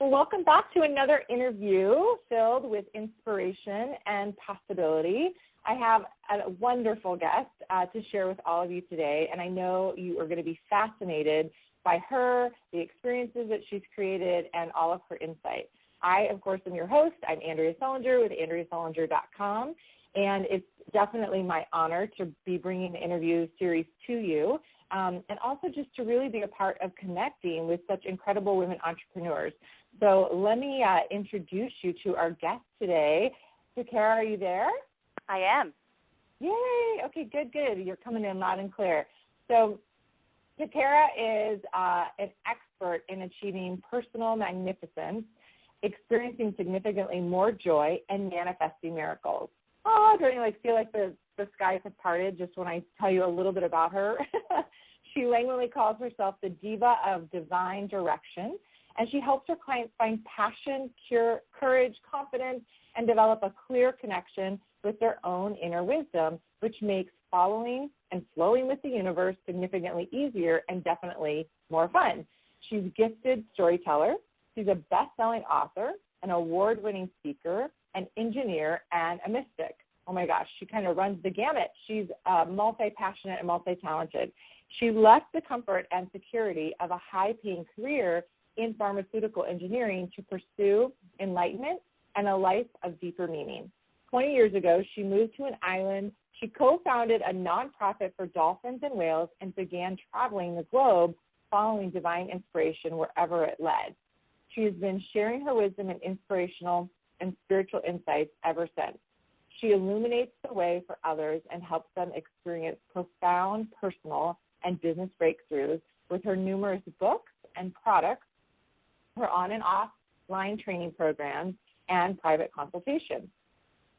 Well, welcome back to another interview filled with inspiration and possibility. I have a wonderful guest to share with all of you today, and I know you are going to be fascinated by her, the experiences that she's created, and all of her insight. I, of course, am your host. I'm Andrea Sullinger with AndreaSullinger.com, and it's definitely my honor to be bringing the interview series to you, and also just to really be a part of connecting with such incredible women entrepreneurs. So let me introduce you to our guest today. Takara, are you there? I am. Yay. Okay, good. You're coming in loud and clear. So Takara is an expert in achieving personal magnificence, experiencing significantly more joy, and manifesting miracles. Oh, don't you feel like the skies have parted just when I tell you a little bit about her? She languidly calls herself the diva of divine direction, and she helps her clients find passion, courage, confidence, and develop a clear connection with their own inner wisdom, which makes following and flowing with the universe significantly easier and definitely more fun. She's a gifted storyteller. She's a best-selling author, an award-winning speaker, an engineer, and a mystic. Oh, my gosh, she kind of runs the gamut. She's multi-passionate and multi-talented. She left the comfort and security of a high-paying career in pharmaceutical engineering to pursue enlightenment and a life of deeper meaning. 20 years ago, she moved to an island. She co-founded a nonprofit for dolphins and whales and began traveling the globe following divine inspiration wherever it led. She has been sharing her wisdom and inspirational and spiritual insights ever since. She illuminates the way for others and helps them experience profound personal and business breakthroughs with her numerous books and products, her on and offline training programs, and private consultations.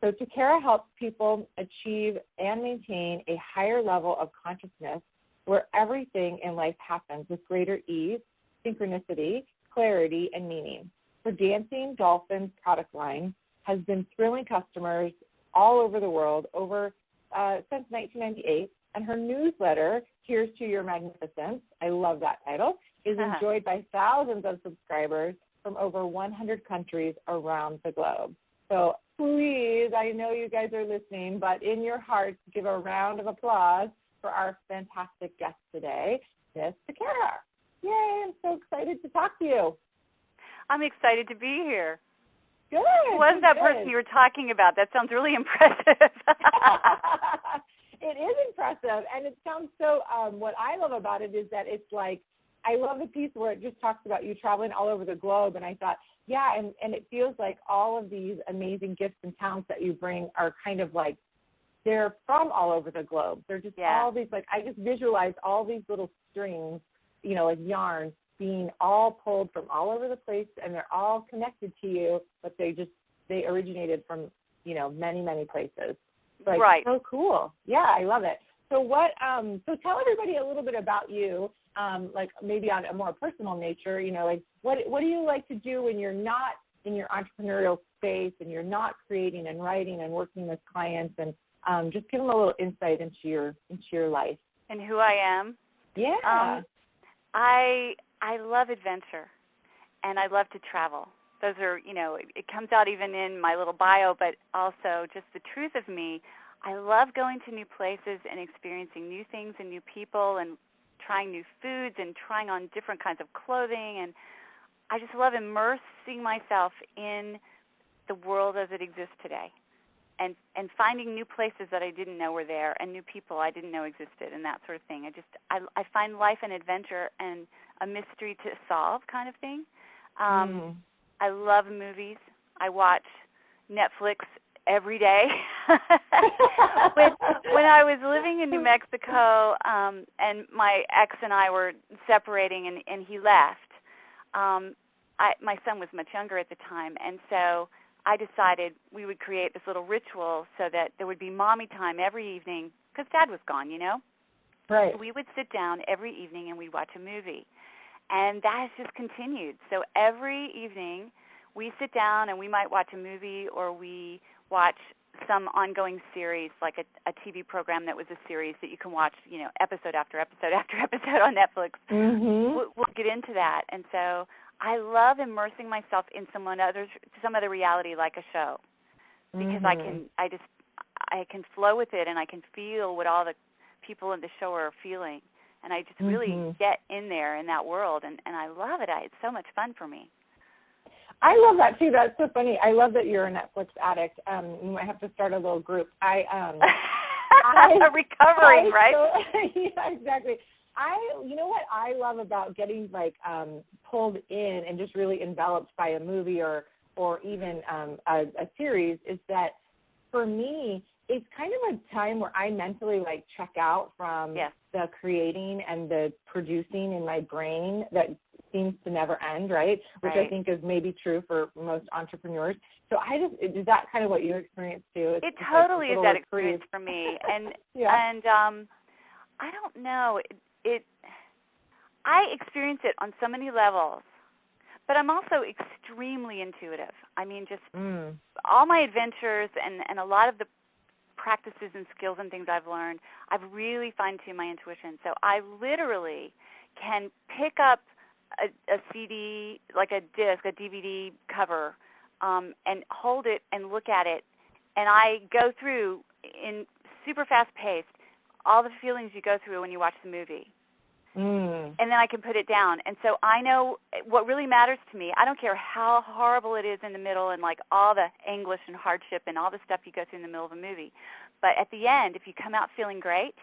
So Takara helps people achieve and maintain a higher level of consciousness where everything in life happens with greater ease, synchronicity, clarity, and meaning. Her Dancing Dolphins product line has been thrilling customers all over the world since 1998, and her newsletter, Here's to Your Magnificence, I love that title, is enjoyed by thousands of subscribers from over 100 countries around the globe. So please, I know you guys are listening, but in your hearts, give a round of applause for our fantastic guest today, Miss Takara. Yay, I'm so excited to talk to you. I'm excited to be here. Good. Who was that person you were talking about? That sounds really impressive. It is impressive, and it sounds so, what I love about it is that it's like, I love the piece where it just talks about you traveling all over the globe, and I thought, yeah, and it feels like all of these amazing gifts and talents that you bring are kind of like, they're from all over the globe. They're just all these, I just visualized all these little strings, like yarn, being all pulled from all over the place, and they're all connected to you, but they originated from, many, many places. Right. So cool. Yeah, I love it. So so tell everybody a little bit about you, maybe on a more personal nature, what do you like to do when you're not in your entrepreneurial space and you're not creating and writing and working with clients, and just give them a little insight into your life. And who I am? Yeah. I love adventure, and I love to travel. Those are, it comes out even in my little bio, but also just the truth of me. I love going to new places and experiencing new things and new people and trying new foods and trying on different kinds of clothing. And I just love immersing myself in the world as it exists today and finding new places that I didn't know were there and new people I didn't know existed and that sort of thing. I find life an adventure and a mystery to solve kind of thing. I love movies. I watch Netflix every day. When I was living in New Mexico and my ex and I were separating and he left, my son was much younger at the time, and so I decided we would create this little ritual so that there would be mommy time every evening because Dad was gone, Right. So we would sit down every evening and we'd watch a movie. And that has just continued. So every evening we sit down and we might watch a movie or we watch some ongoing series, like a TV program that was a series that you can watch, episode after episode after episode on Netflix. Mm-hmm. We'll get into that. And so I love immersing myself in some other reality, like a show, because I can flow with it, and I can feel what all the people in the show are feeling, and I just really get in there in that world, and I love it. It's so much fun for me. I love that too. That's so funny. I love that you're a Netflix addict. You might have to start a little group. Recovering, right? Yeah, exactly. You know what I love about getting pulled in and just really enveloped by a movie or even a series is that for me it's kind of a time where I mentally check out from the creating and the producing in my brain that seems to never end, right? Which I think is maybe true for most entrepreneurs. So is that kind of what you experience too? It totally is that experience for me. And and I don't know. I experience it on so many levels, but I'm also extremely intuitive. I mean, just all my adventures and a lot of the practices and skills and things I've learned, I've really fine-tuned my intuition. So I literally can pick up a CD, like a disc, a DVD cover, and hold it and look at it, and I go through in super fast-paced all the feelings you go through when you watch the movie. And then I can put it down. And so I know what really matters to me. I don't care how horrible it is in the middle and all the anguish and hardship and all the stuff you go through in the middle of a movie. But at the end, if you come out feeling great,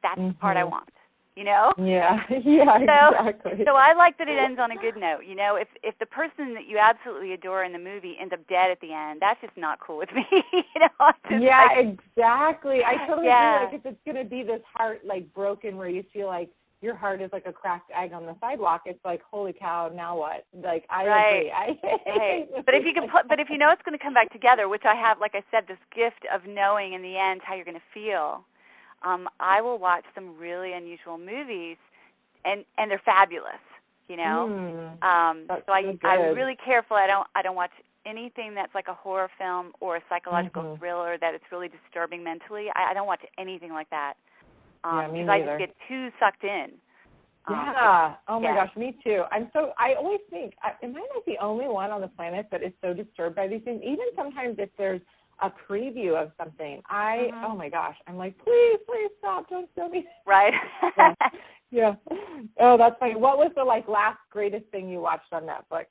that's the part I want, you know? Yeah, exactly. So I like that it ends on a good note. You know, if the person that you absolutely adore in the movie ends up dead at the end, that's just not cool with me. You know? Exactly. I totally agree. If it's going to be this heart broken where you feel like your heart is like a cracked egg on the sidewalk, it's like, holy cow, now what? I agree. Right. But if you know it's going to come back together, which I have, like I said, this gift of knowing in the end how you're going to feel, I will watch some really unusual movies, and they're fabulous, you know. So I'm really careful. I don't watch anything that's like a horror film or a psychological thriller that it's really disturbing mentally. I don't watch anything like that. Because I just get too sucked in. Oh my gosh, me too. I always think, am I the only one on the planet that is so disturbed by these things? Even sometimes if there's a preview of something, oh my gosh, I'm like, please stop, don't show me. Right. Yeah. Oh, that's funny. What was the last greatest thing you watched on Netflix?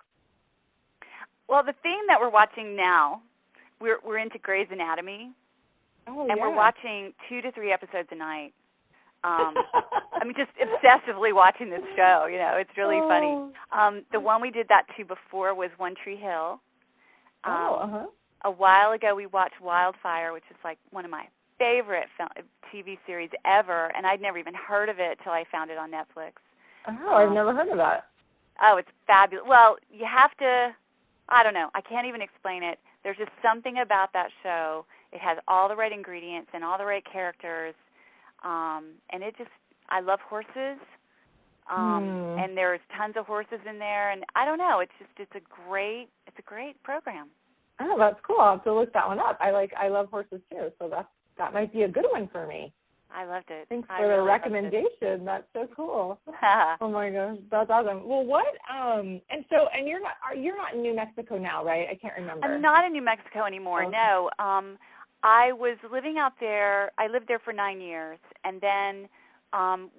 Well, the thing that we're watching now, we're into Grey's Anatomy. Oh, and we're watching 2 to 3 episodes a night. I mean, just obsessively watching this show. You know, it's really funny. The one we did that to before was One Tree Hill. A while ago, we watched Wildfire, which is one of my favorite TV series ever, and I'd never even heard of it till I found it on Netflix. Oh, I've never heard of that. Oh, it's fabulous. Well, you have to, I don't know, I can't even explain it. There's just something about that show. It has all the right ingredients and all the right characters. And I love horses, and there's tons of horses in there, and I don't know, it's a great program. Oh, that's cool. I'll have to look that one up. I love horses too, so that might be a good one for me. I loved it. Thanks for the recommendation. That's so cool. Oh my gosh, that's awesome. Well, and you're not in New Mexico now, right? I can't remember. I'm not in New Mexico anymore. Okay. No. I was living out there. I lived there for 9 years, and then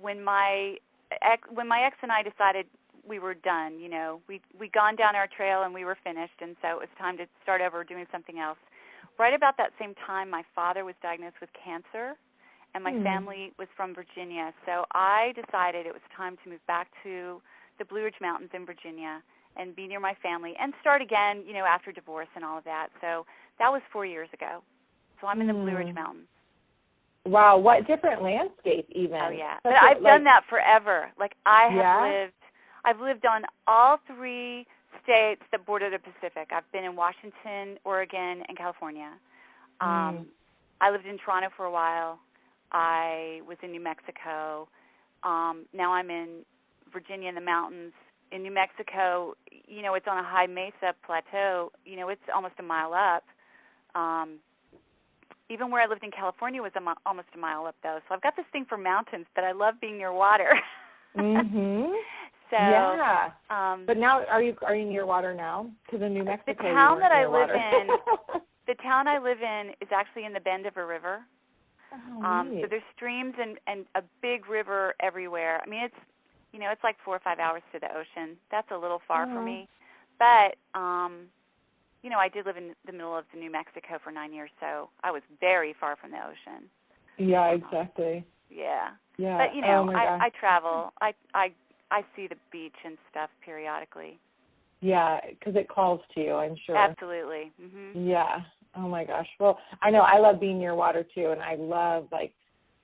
when my ex and I decided we were done, you know, we'd gone down our trail and we were finished, and so it was time to start over doing something else. Right about that same time, my father was diagnosed with cancer, and my family was from Virginia, so I decided it was time to move back to the Blue Ridge Mountains in Virginia and be near my family and start again, you know, after divorce and all of that. So that was 4 years ago. So I'm in the Blue Ridge Mountains. Wow, what different landscape even. Oh, yeah. But I've done that forever. I've lived on all 3 states that border the Pacific. I've been in Washington, Oregon, and California. I lived in Toronto for a while. I was in New Mexico. Now I'm in Virginia in the mountains. In New Mexico, you know, it's on a high mesa plateau. You know, it's almost a mile up. Even where I lived in California was almost a mile up, though. So I've got this thing for mountains, but I love being near water. yeah. But now, are you near water now? Because in New Mexico, the town that I live water. in, the town I live in is actually in the bend of a river. So there's streams and a big river everywhere. I mean, it's like 4 or 5 hours to the ocean. That's a little far for me. But, I did live in the middle of New Mexico for 9 years, so I was very far from the ocean. Yeah, exactly. Yeah. Yeah. But, I travel. I see the beach and stuff periodically. Yeah, because it calls to you, I'm sure. Absolutely. Mm-hmm. Yeah. Oh, my gosh. Well, I know I love being near water, too, and I love, like,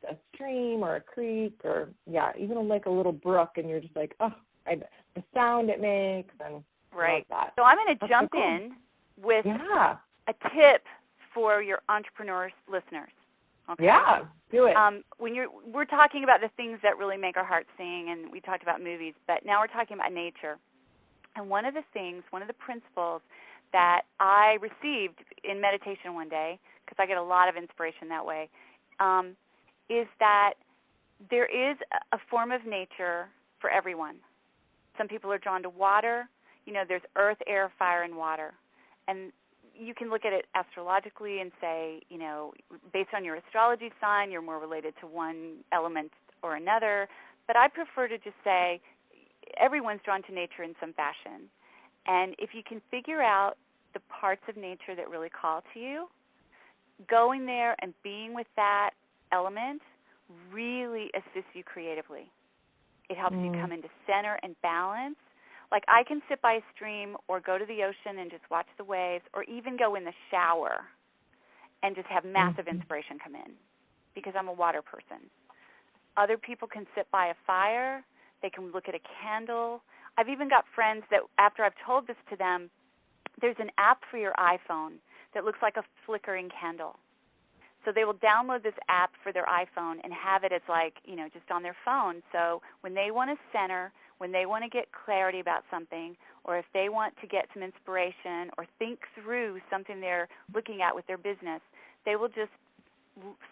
a stream or a creek or, even like a little brook, and you're just like, the sound it makes, and I love that. So I'm going to jump in with a tip for your entrepreneurs listeners. Okay? Yeah, do it. We're talking about the things that really make our hearts sing, and we talked about movies, but now we're talking about nature. And one of the principles that I received in meditation one day, because I get a lot of inspiration that way, is that there is a form of nature for everyone. Some people are drawn to water. There's earth, air, fire, and water. And you can look at it astrologically and say, based on your astrology sign, you're more related to one element or another. But I prefer to just say everyone's drawn to nature in some fashion. And if you can figure out the parts of nature that really call to you, going there and being with that element really assists you creatively. It helps you come into center and balance. Like I can sit by a stream or go to the ocean and just watch the waves, or even go in the shower and just have massive inspiration come in, because I'm a water person. Other people can sit by a fire. They can look at a candle. I've even got friends that after I've told this to them, there's an app for your iPhone that looks like a flickering candle. So they will download this app for their iPhone and have it as like, just on their phone. So when they want to center, when they want to get clarity about something, or if they want to get some inspiration or think through something they're looking at with their business, they will just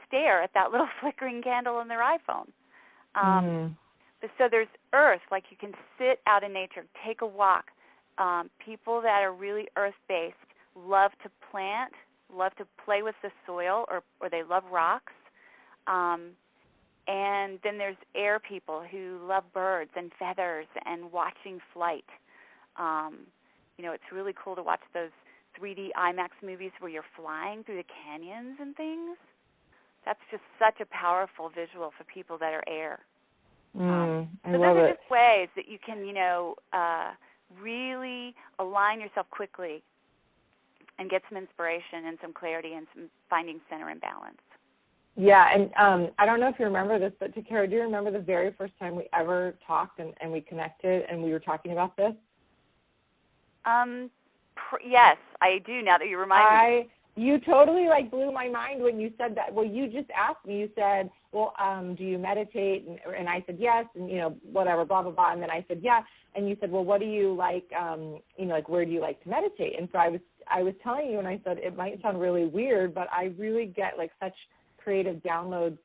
stare at that little flickering candle on their iPhone. So there's earth, like you can sit out in nature, take a walk. People that are really earth-based love to plant, love to play with the soil, or they love rocks. And then there's air people who love birds and feathers and watching flight. It's really cool to watch those 3D IMAX movies where you're flying through the canyons and things. That's just such a powerful visual for people that are air. I love it. So those are just ways that you can, really align yourself quickly and get some inspiration and some clarity and some finding center and balance. Yeah, and I don't know if you remember this, but Takara, do you remember the very first time we ever talked and we connected and we were talking about this? Yes, I do, now that you remind me. You totally blew my mind when you said that. Well, you just asked me, you said, well, do you meditate? And I said yes, and whatever, blah, blah, blah. And then I said, yeah. And you said, well, what do you like, where do you like to meditate? And so I was telling you, and I said, it might sound really weird, but I really get such creative downloads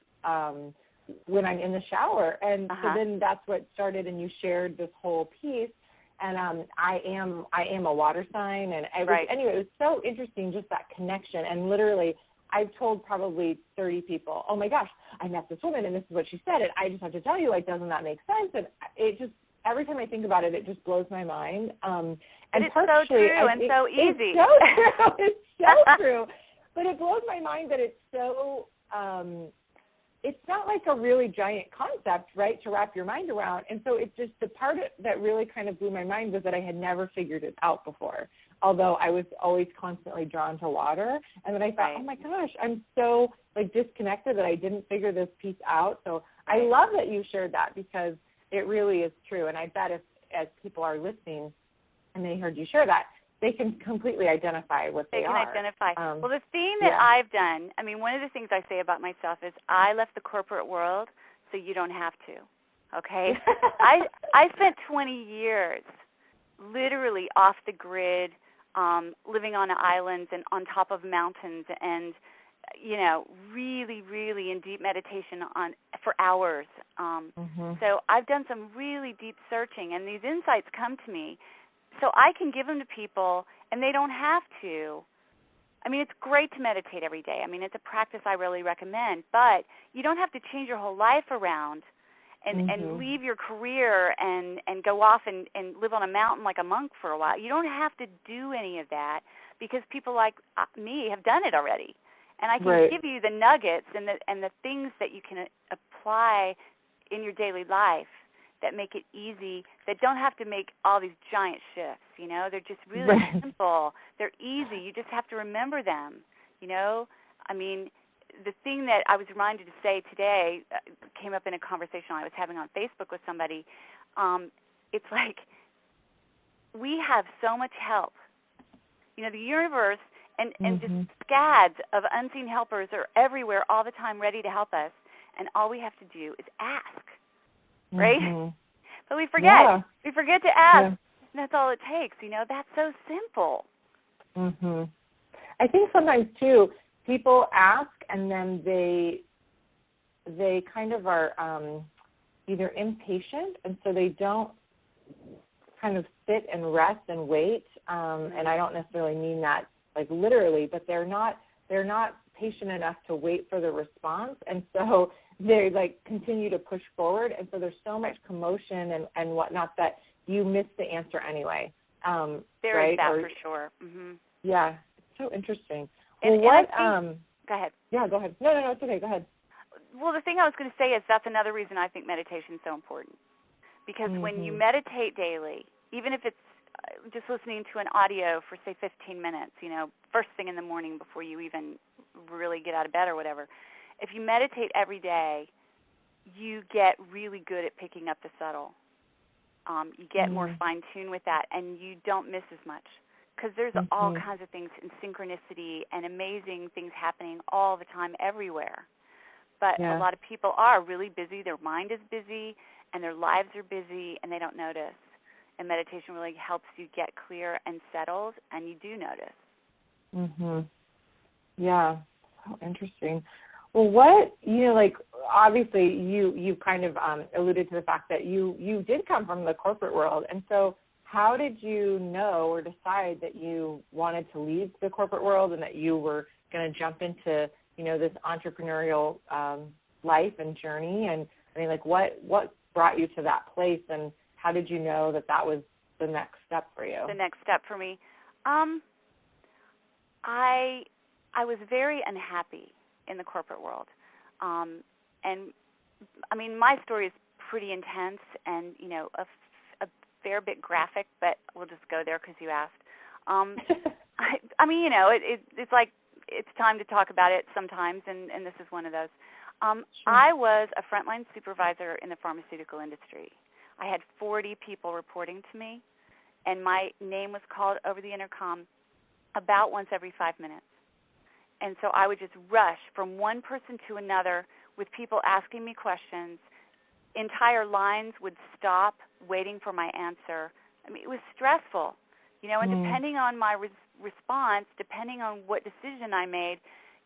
when I'm in the shower. And so then that's what started, and you shared this whole piece. And I am a water sign, and anyway, it was so interesting, just that connection. And literally, I've told probably 30 people, oh my gosh, I met this woman, and this is what she said, and I just have to tell you, doesn't that make sense? And it just, every time I think about it, it just blows my mind. And it's so true and so easy. It's so true. It's so true. But it blows my mind that it's so. It's not a really giant concept, right, to wrap your mind around. And so it's just the part that really kind of blew my mind was that I had never figured it out before, although I was always constantly drawn to water. And then I thought, oh, my gosh, I'm so, disconnected that I didn't figure this piece out. So I love that you shared that, because it really is true. And I bet as people are listening and they heard you share that, they can completely identify what they are. They can identify. Well, the thing that I've done, one of the things I say about myself is I left the corporate world so you don't have to, okay? I spent 20 years literally off the grid, living on islands and on top of mountains and, really, really in deep meditation on for hours. So I've done some really deep searching, and these insights come to me so I can give them to people, and they don't have to. I mean, it's great to meditate every day. I mean, it's a practice I really recommend, but you don't have to change your whole life around and leave your career and go off and live on a mountain like a monk for a while. You don't have to do any of that because people like me have done it already. And I can give you the nuggets and the things that you can apply in your daily life that make it easy, that don't have to make all these giant shifts, you know. They're just really simple. They're easy. You just have to remember them, you know. I mean, the thing that I was reminded to say today came up in a conversation I was having on Facebook with somebody. It's like we have so much help. You know, the universe and just scads of unseen helpers are everywhere all the time ready to help us, and all we have to do is ask, right? But we forget. Yeah. We forget to ask. Yeah. That's all it takes, you know. That's so simple. I think sometimes, too, people ask and then they kind of are either impatient, and so they don't kind of sit and rest and wait. And I don't necessarily mean that like literally, but they're not patient enough to wait for the response, and so they like continue to push forward, and so there's so much commotion and whatnot that you miss the answer anyway. There is that for sure. Yeah, it's so interesting. And what? Go ahead. Yeah, go ahead. No, it's okay. Go ahead. Well, the thing I was going to say is that's another reason I think meditation is so important, because when you meditate daily, even if it's just listening to an audio for, say, 15 minutes, you know, first thing in the morning before you even really get out of bed or whatever, if you meditate every day, you get really good at picking up the subtle. You get more fine-tuned with that, and you don't miss as much, because there's all kinds of things in synchronicity and amazing things happening all the time everywhere. But a lot of people are really busy. Their mind is busy, and their lives are busy, and they don't notice. And meditation really helps you get clear and settled, and you do notice. Yeah, so interesting. Well, what, you know, like, obviously you kind of alluded to the fact that you did come from the corporate world, and so how did you know or decide that you wanted to leave the corporate world and that you were going to jump into, you know, this entrepreneurial life and journey? And, I mean, like, what brought you to that place, and how did you know that that was the next step for you? The next step for me? I was very unhappy in the corporate world. And, I mean, my story is pretty intense and, you know, a fair bit graphic, but we'll just go there because you asked. I mean, you know, it's like it's time to talk about it sometimes, and this is one of those. I was a frontline supervisor in the pharmaceutical industry. I had 40 people reporting to me, and my name was called over the intercom about once every 5 minutes. And so I would just rush from one person to another with people asking me questions. Entire lines would stop waiting for my answer. I mean, it was stressful, you know, and depending on my response, depending on what decision I made,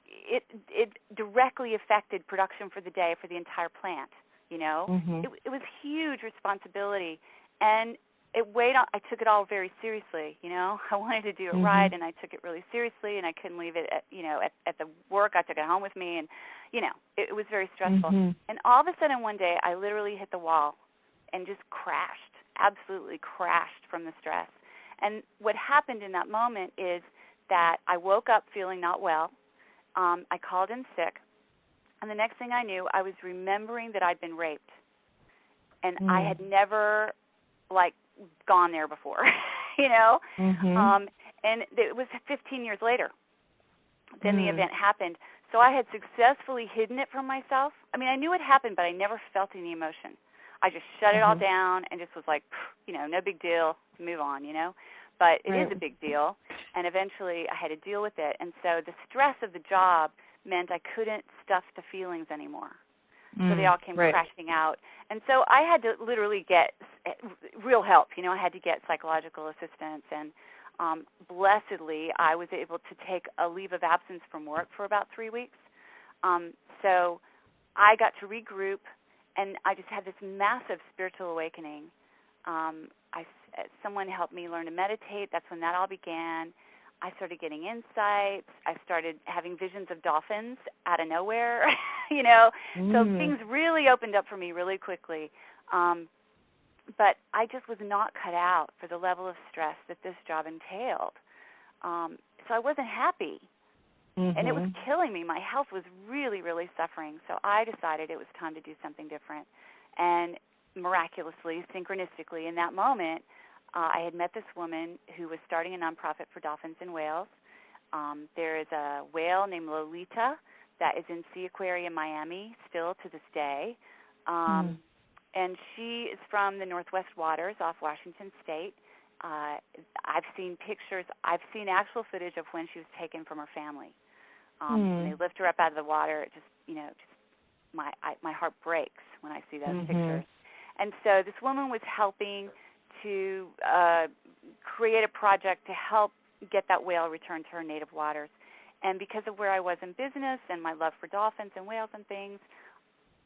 it directly affected production for the day for the entire plant. You know, it was huge responsibility, and it weighed on. I took it all very seriously. You know, I wanted to do it right, and I took it really seriously, and I couldn't leave it at the work. I took it home with me, and you know, it was very stressful. And all of a sudden, one day, I literally hit the wall, and just crashed, absolutely crashed from the stress. And what happened in that moment is that I woke up feeling not well. I called in sick. And the next thing I knew, I was remembering that I'd been raped. And I had never, like, gone there before, you know. And it was 15 years later. Then the event happened. So I had successfully hidden it from myself. I mean, I knew it happened, but I never felt any emotion. I just shut it all down and just was like, you know, no big deal, move on, you know. But it is a big deal. And eventually I had to deal with it. And so the stress of the job meant I couldn't stuff the feelings anymore. So they all came crashing out. And so I had to literally get real help. You know, I had to get psychological assistance. And blessedly, I was able to take a leave of absence from work for about 3 weeks. So I got to regroup, and I just had this massive spiritual awakening. Someone helped me learn to meditate. That's when that all began. I started getting insights. I started having visions of dolphins out of nowhere, you know. So things really opened up for me really quickly. But I just was not cut out for the level of stress that this job entailed. So I wasn't happy. And it was killing me. My health was really, really suffering. So I decided it was time to do something different. And miraculously, synchronistically, in that moment, I had met this woman who was starting a nonprofit for dolphins in Wales. There is a whale named Lolita that is in Sea Aquarium, Miami, still to this day. And she is from the Northwest Waters off Washington State. I've seen pictures. I've seen actual footage of when she was taken from her family. And they lift her up out of the water. It just, my heart breaks when I see those pictures. And so this woman was helping to create a project to help get that whale returned to her native waters. And because of where I was in business and my love for dolphins and whales and things,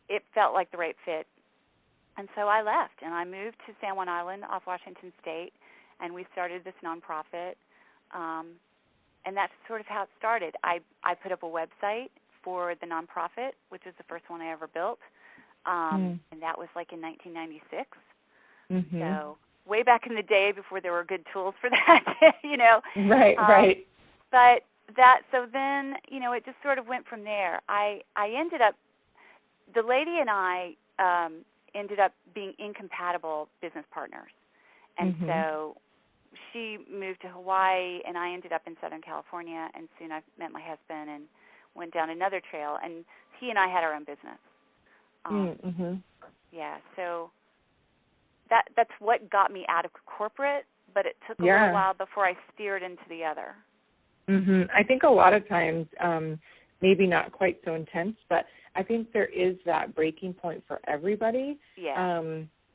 it felt like the right fit. And so I left, and I moved to San Juan Island off Washington State, and we started this nonprofit. And that's sort of how it started. I put up a website for the nonprofit, which was the first one I ever built, and that was like in 1996. So way back in the day before there were good tools for that, you know. Right. But so then, it just sort of went from there. I ended up, the lady and I ended up being incompatible business partners. And so she moved to Hawaii, and I ended up in Southern California, and soon I met my husband and went down another trail, and he and I had our own business. Yeah, so that's what got me out of corporate, but it took a little while before I steered into the other. I think a lot of times, maybe not quite so intense, but I think there is that breaking point for everybody. Yeah.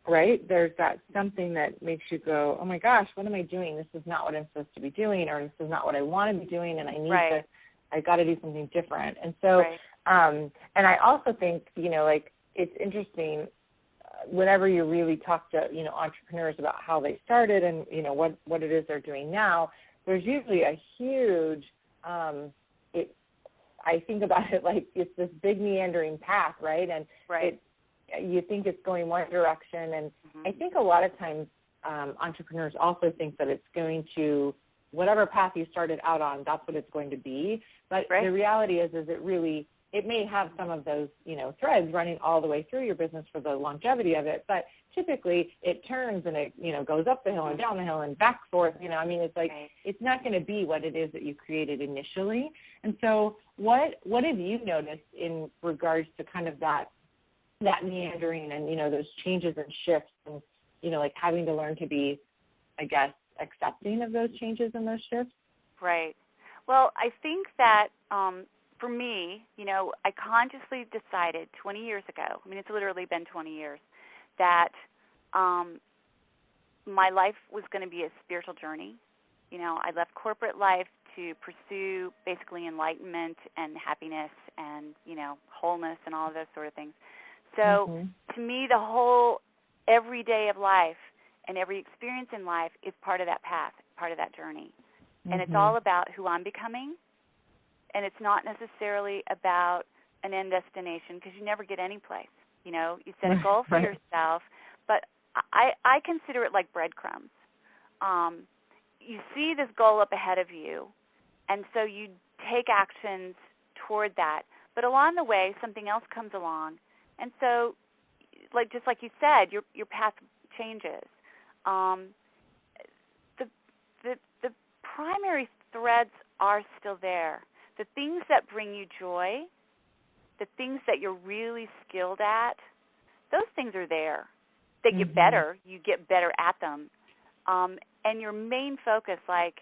Right? There's that something that makes you go, oh my gosh, what am I doing? This is not what I'm supposed to be doing, or this is not what I want to be doing, and I got to do something different. And so, and I also think, it's interesting whenever you really talk to, entrepreneurs about how they started and, what it is they're doing now, there's usually a huge, I think about it like it's this big meandering path, right? And you think it's going one direction. And I think a lot of times entrepreneurs also think that it's going to, whatever path you started out on, that's what it's going to be. But the reality is it may have some of those, threads running all the way through your business for the longevity of it. But typically it turns and it, goes up the hill and down the hill and back forth. It's like it's not going to be what it is that you created initially. And so what have you noticed in regards to kind of that meandering and, those changes and shifts and, like having to learn to be, I guess, accepting of those changes and those shifts? Right. Well, I think that for me, I consciously decided 20 years ago, it's literally been 20 years, that my life was going to be a spiritual journey. I left corporate life to pursue basically enlightenment and happiness and, wholeness and all of those sort of things. So to me, the whole every day of life and every experience in life is part of that path, part of that journey. And it's all about who I'm becoming. And it's not necessarily about an end destination because you never get any place. You set a goal for yourself, but I consider it like breadcrumbs. You see this goal up ahead of you, and so you take actions toward that. But along the way, something else comes along. And so, just like you said, your path changes. The primary threads are still there. The things that bring you joy, the things that you're really skilled at, those things are there. They get better. You get better at them. And your main focus, like,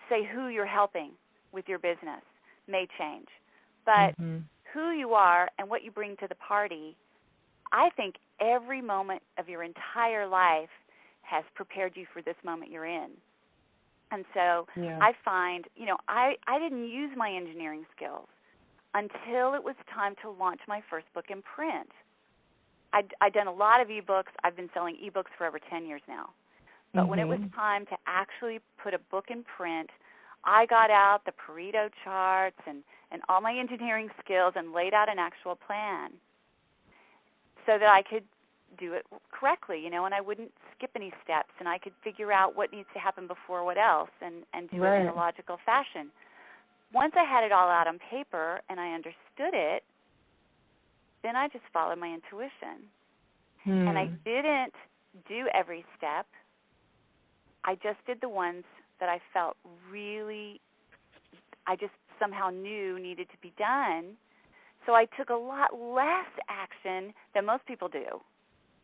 say, who you're helping with your business may change. But who you are and what you bring to the party, I think every moment of your entire life has prepared you for this moment you're in. And so I find, I didn't use my engineering skills until it was time to launch my first book in print. I'd done a lot of ebooks. I've been selling ebooks for over 10 years now. But when it was time to actually put a book in print, I got out the Pareto charts and all my engineering skills and laid out an actual plan so that I could do it correctly, you know, and I wouldn't skip any steps, and I could figure out what needs to happen before what else and do it in a logical fashion. Once I had it all out on paper and I understood it, then I just followed my intuition. And I didn't do every step. I just did the ones that I felt really, I just somehow knew needed to be done. So I took a lot less action than most people do,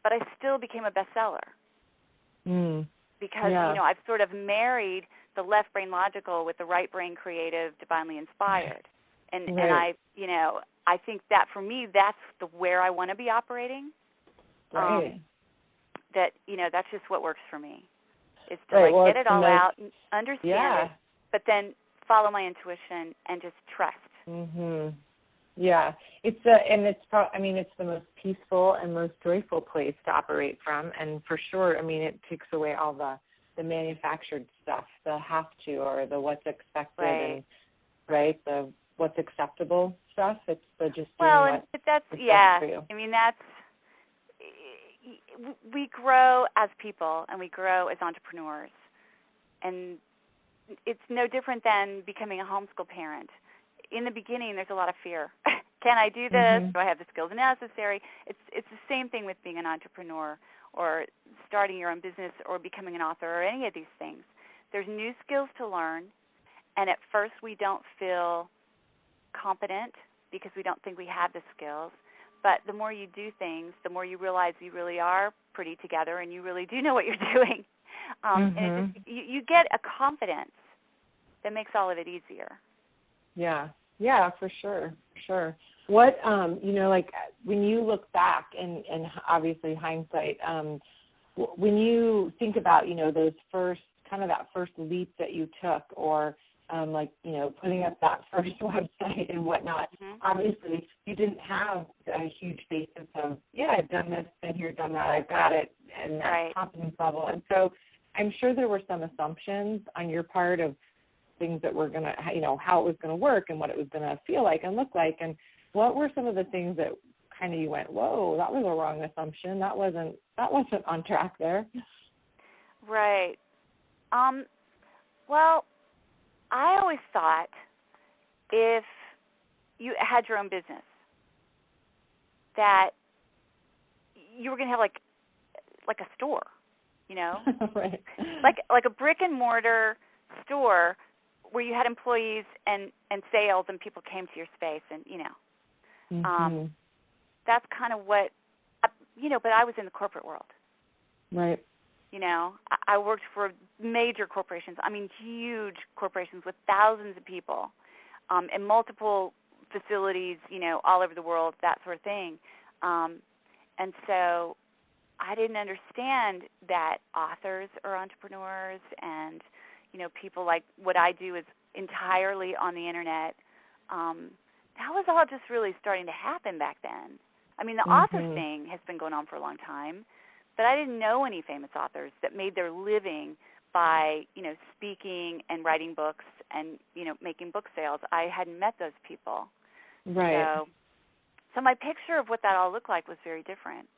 but I still became a bestseller. Because, you know, I've sort of married the left brain logical with the right brain creative, divinely inspired. And I, you know, I think that for me, that's where I want to be operating. That, you know, that's just what works for me. Is to get it all out, and understand it, but then follow my intuition and just trust. Yeah, it's the most peaceful and most joyful place to operate from, and for sure, I mean, it takes away all the manufactured stuff, the have to or the what's expected, and the what's acceptable stuff. It's the just doing that's for you. I mean, that's. We grow as people and we grow as entrepreneurs, and it's no different than becoming a homeschool parent. In the beginning, there's a lot of fear. Can I do this? Do I have the skills necessary? It's the same thing with being an entrepreneur or starting your own business or becoming an author or any of these things. There's new skills to learn, and at first we don't feel competent because we don't think we have the skills. But the more you do things, the more you realize you really are pretty together and you really do know what you're doing. And you get a confidence that makes all of it easier. Yeah, for sure. What, you know, like when you look back and obviously hindsight, when you think about, you know, those that first leap that you took or like, you know, putting up that first website and whatnot, obviously you didn't have a huge basis of, I've done this, been here, done that, I've got it, and that confidence level. And so I'm sure there were some assumptions on your part of things that were going to, you know, how it was going to work and what it was going to feel like and look like. And what were some of the things that kind of you went, whoa, that was a wrong assumption. That wasn't on track there. Right. Well, I always thought if you had your own business that you were going to have like a store, you know, like a brick and mortar store where you had employees and sales and people came to your space and, you know, that's kind of what, you know, but I was in the corporate world. Right. You know, I worked for major corporations, I mean huge corporations with thousands of people and multiple facilities, you know, all over the world, that sort of thing. And so I didn't understand that authors are entrepreneurs and, you know, people like what I do is entirely on the Internet. That was all just really starting to happen back then. I mean, the author thing has been going on for a long time, but I didn't know any famous authors that made their living by, you know, speaking and writing books and, you know, making book sales. I hadn't met those people. Right. So my picture of what that all looked like was very different.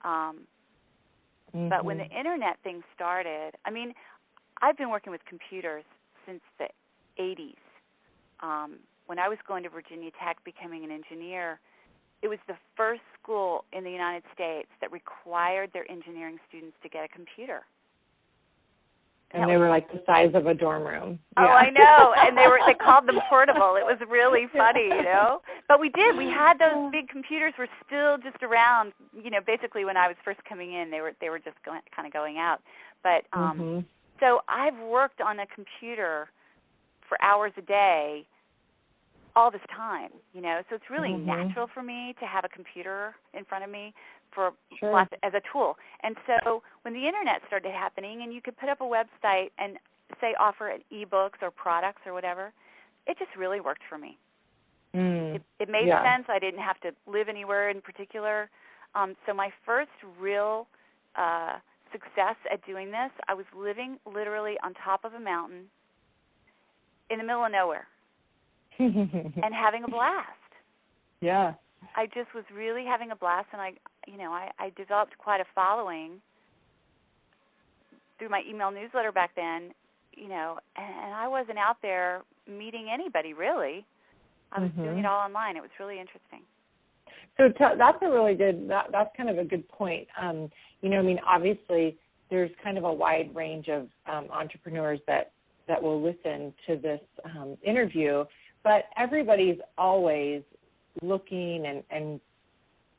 But when the Internet thing started, I mean, I've been working with computers since the 80s. When I was going to Virginia Tech becoming an engineer, it was the first school in the United States that required their engineering students to get a computer. And they were like the size of a dorm room. Oh, I know. And they called them portable. It was really funny, you know. But we did. We had those big computers were still just around, you know, basically when I was first coming in, they were just kind of going out. But so I've worked on a computer for hours a day all this time, you know. So it's really natural for me to have a computer in front of me for lots as a tool. And so when the Internet started happening and you could put up a website and, say, offer ebooks or products or whatever, it just really worked for me. It made sense. I didn't have to live anywhere in particular. So my first real success at doing this, I was living literally on top of a mountain in the middle of nowhere and having a blast. Yeah. I just was really having a blast, and I developed quite a following through my email newsletter back then, and I wasn't out there meeting anybody really. I was doing it all online. It was really interesting. So that's a really good, that's kind of a good point. Obviously there's kind of a wide range of entrepreneurs that will listen to this interview, but everybody's always looking and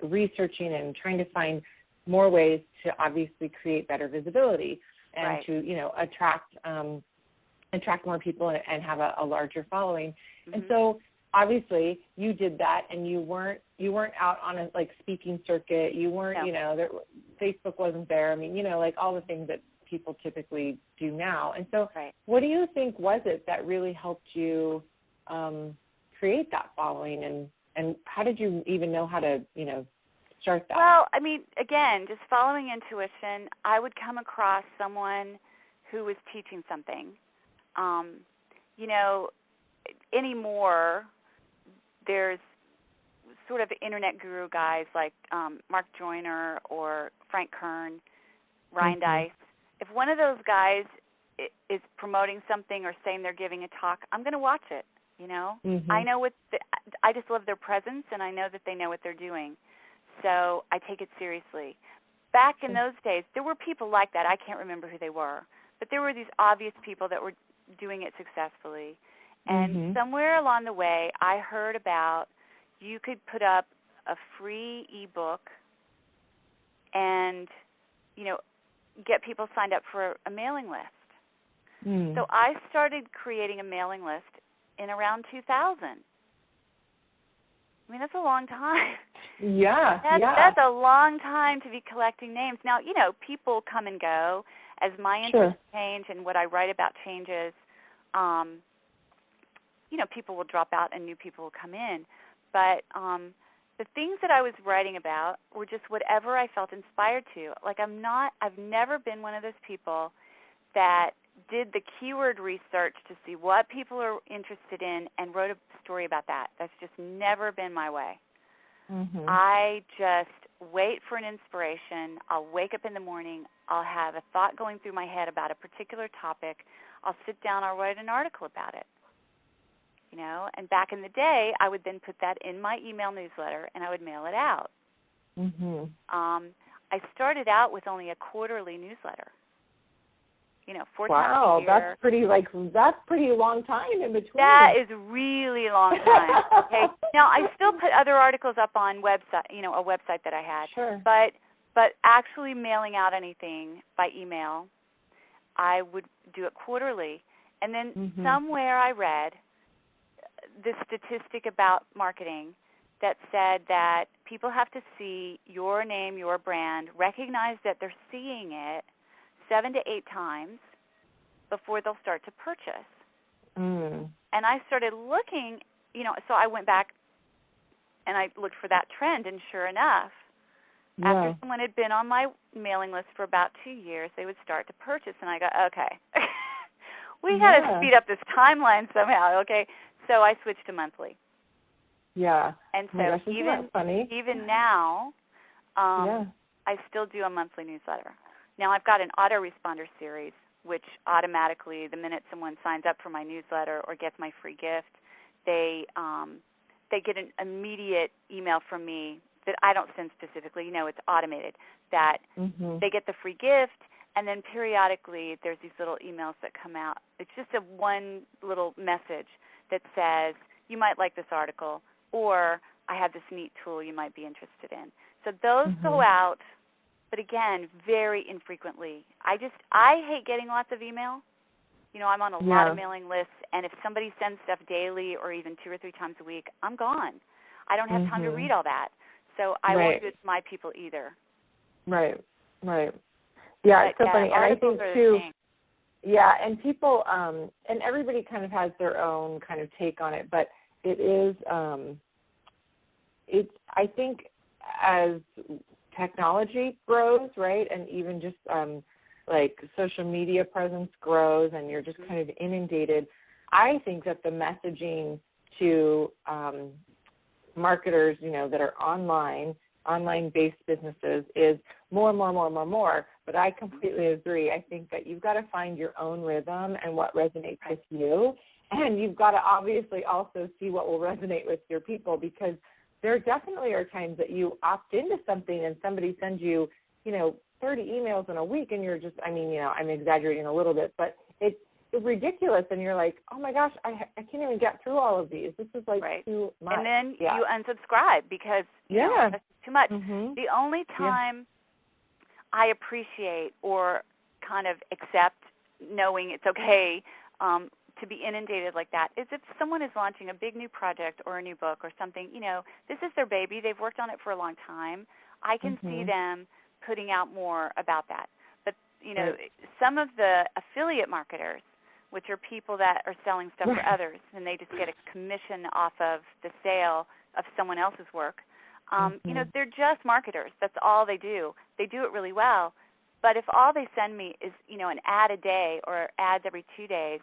researching and trying to find more ways to obviously create better visibility and to, attract more people and have a larger following. And so obviously you did that, and you weren't out on a speaking circuit. You weren't, Facebook wasn't there. I mean, all the things that people typically do now. And so what do you think was it that really helped you create that following, and how did you even know how to, start that? Well, I mean, again, just following intuition, I would come across someone who was teaching something. Anymore, there's sort of internet guru guys like Mark Joyner or Frank Kern, Ryan Dice. If one of those guys is promoting something or saying they're giving a talk, I'm going to watch it. I know I just love their presence, and I know that they know what they're doing. So I take it seriously. Back in those days, there were people like that. I can't remember who they were, but there were these obvious people that were doing it successfully. And somewhere along the way, I heard about you could put up a free ebook and, get people signed up for a mailing list. So I started creating a mailing list in around 2000. I mean, that's a long time. Yeah, That's a long time to be collecting names. Now, people come and go as my interests change and what I write about changes. People will drop out and new people will come in. But the things that I was writing about were just whatever I felt inspired to. I've never been one of those people that did the keyword research to see what people are interested in and wrote a story about that. That's just never been my way. I just wait for an inspiration. I'll wake up in the morning. I'll have a thought going through my head about a particular topic. I'll sit down. I'll write an article about it. And back in the day, I would then put that in my email newsletter, and I would mail it out. I started out with only a quarterly newsletter. 4 times a year. That's pretty long time in between. That is really long time. Okay. Now I still put other articles up on website, a website that I had. Sure. But actually mailing out anything by email, I would do it quarterly. And then somewhere I read this statistic about marketing that said that people have to see your name, your brand, recognize that they're seeing it 7 to 8 times before they'll start to purchase. And I started looking, so I went back and I looked for that trend, and sure enough, after someone had been on my mailing list for about 2 years, they would start to purchase, and I go, okay, we got to speed up this timeline somehow, okay? So I switched to monthly. Yeah. And so even now, I still do a monthly newsletter. Now I've got an autoresponder series, which automatically, the minute someone signs up for my newsletter or gets my free gift, they get an immediate email from me that I don't send specifically. It's automated, that they get the free gift, and then periodically there's these little emails that come out. It's just one little message that says, you might like this article, or I have this neat tool you might be interested in. So those go out, but again, very infrequently. I hate getting lots of email. I'm on a lot of mailing lists, and if somebody sends stuff daily or even 2 or 3 times a week, I'm gone. I don't have time to read all that. So I won't do it to my people either. Right. Yeah, it's so funny. And I think, too, and people, and everybody kind of has their own kind of take on it, but I think as technology grows, right, and even just like social media presence grows and you're just kind of inundated, I think that the messaging to marketers, that are online-based businesses is more. But I completely agree. I think that you've got to find your own rhythm and what resonates with you. And you've got to obviously also see what will resonate with your people, because there definitely are times that you opt into something and somebody sends you, 30 emails in a week, and you're just, I'm exaggerating a little bit, but it's ridiculous, and you're like, oh my gosh, I can't even get through all of these. This is like too much. And then you unsubscribe because that's too much. Mm-hmm. The only time I appreciate or kind of accept knowing it's okay to be inundated like that is if someone is launching a big new project or a new book or something, this is their baby. They've worked on it for a long time. I can see them putting out more about that. But, some of the affiliate marketers, which are people that are selling stuff for others, and they just get a commission off of the sale of someone else's work, they're just marketers. That's all they do. They do it really well. But if all they send me is, an ad a day or ads every 2 days,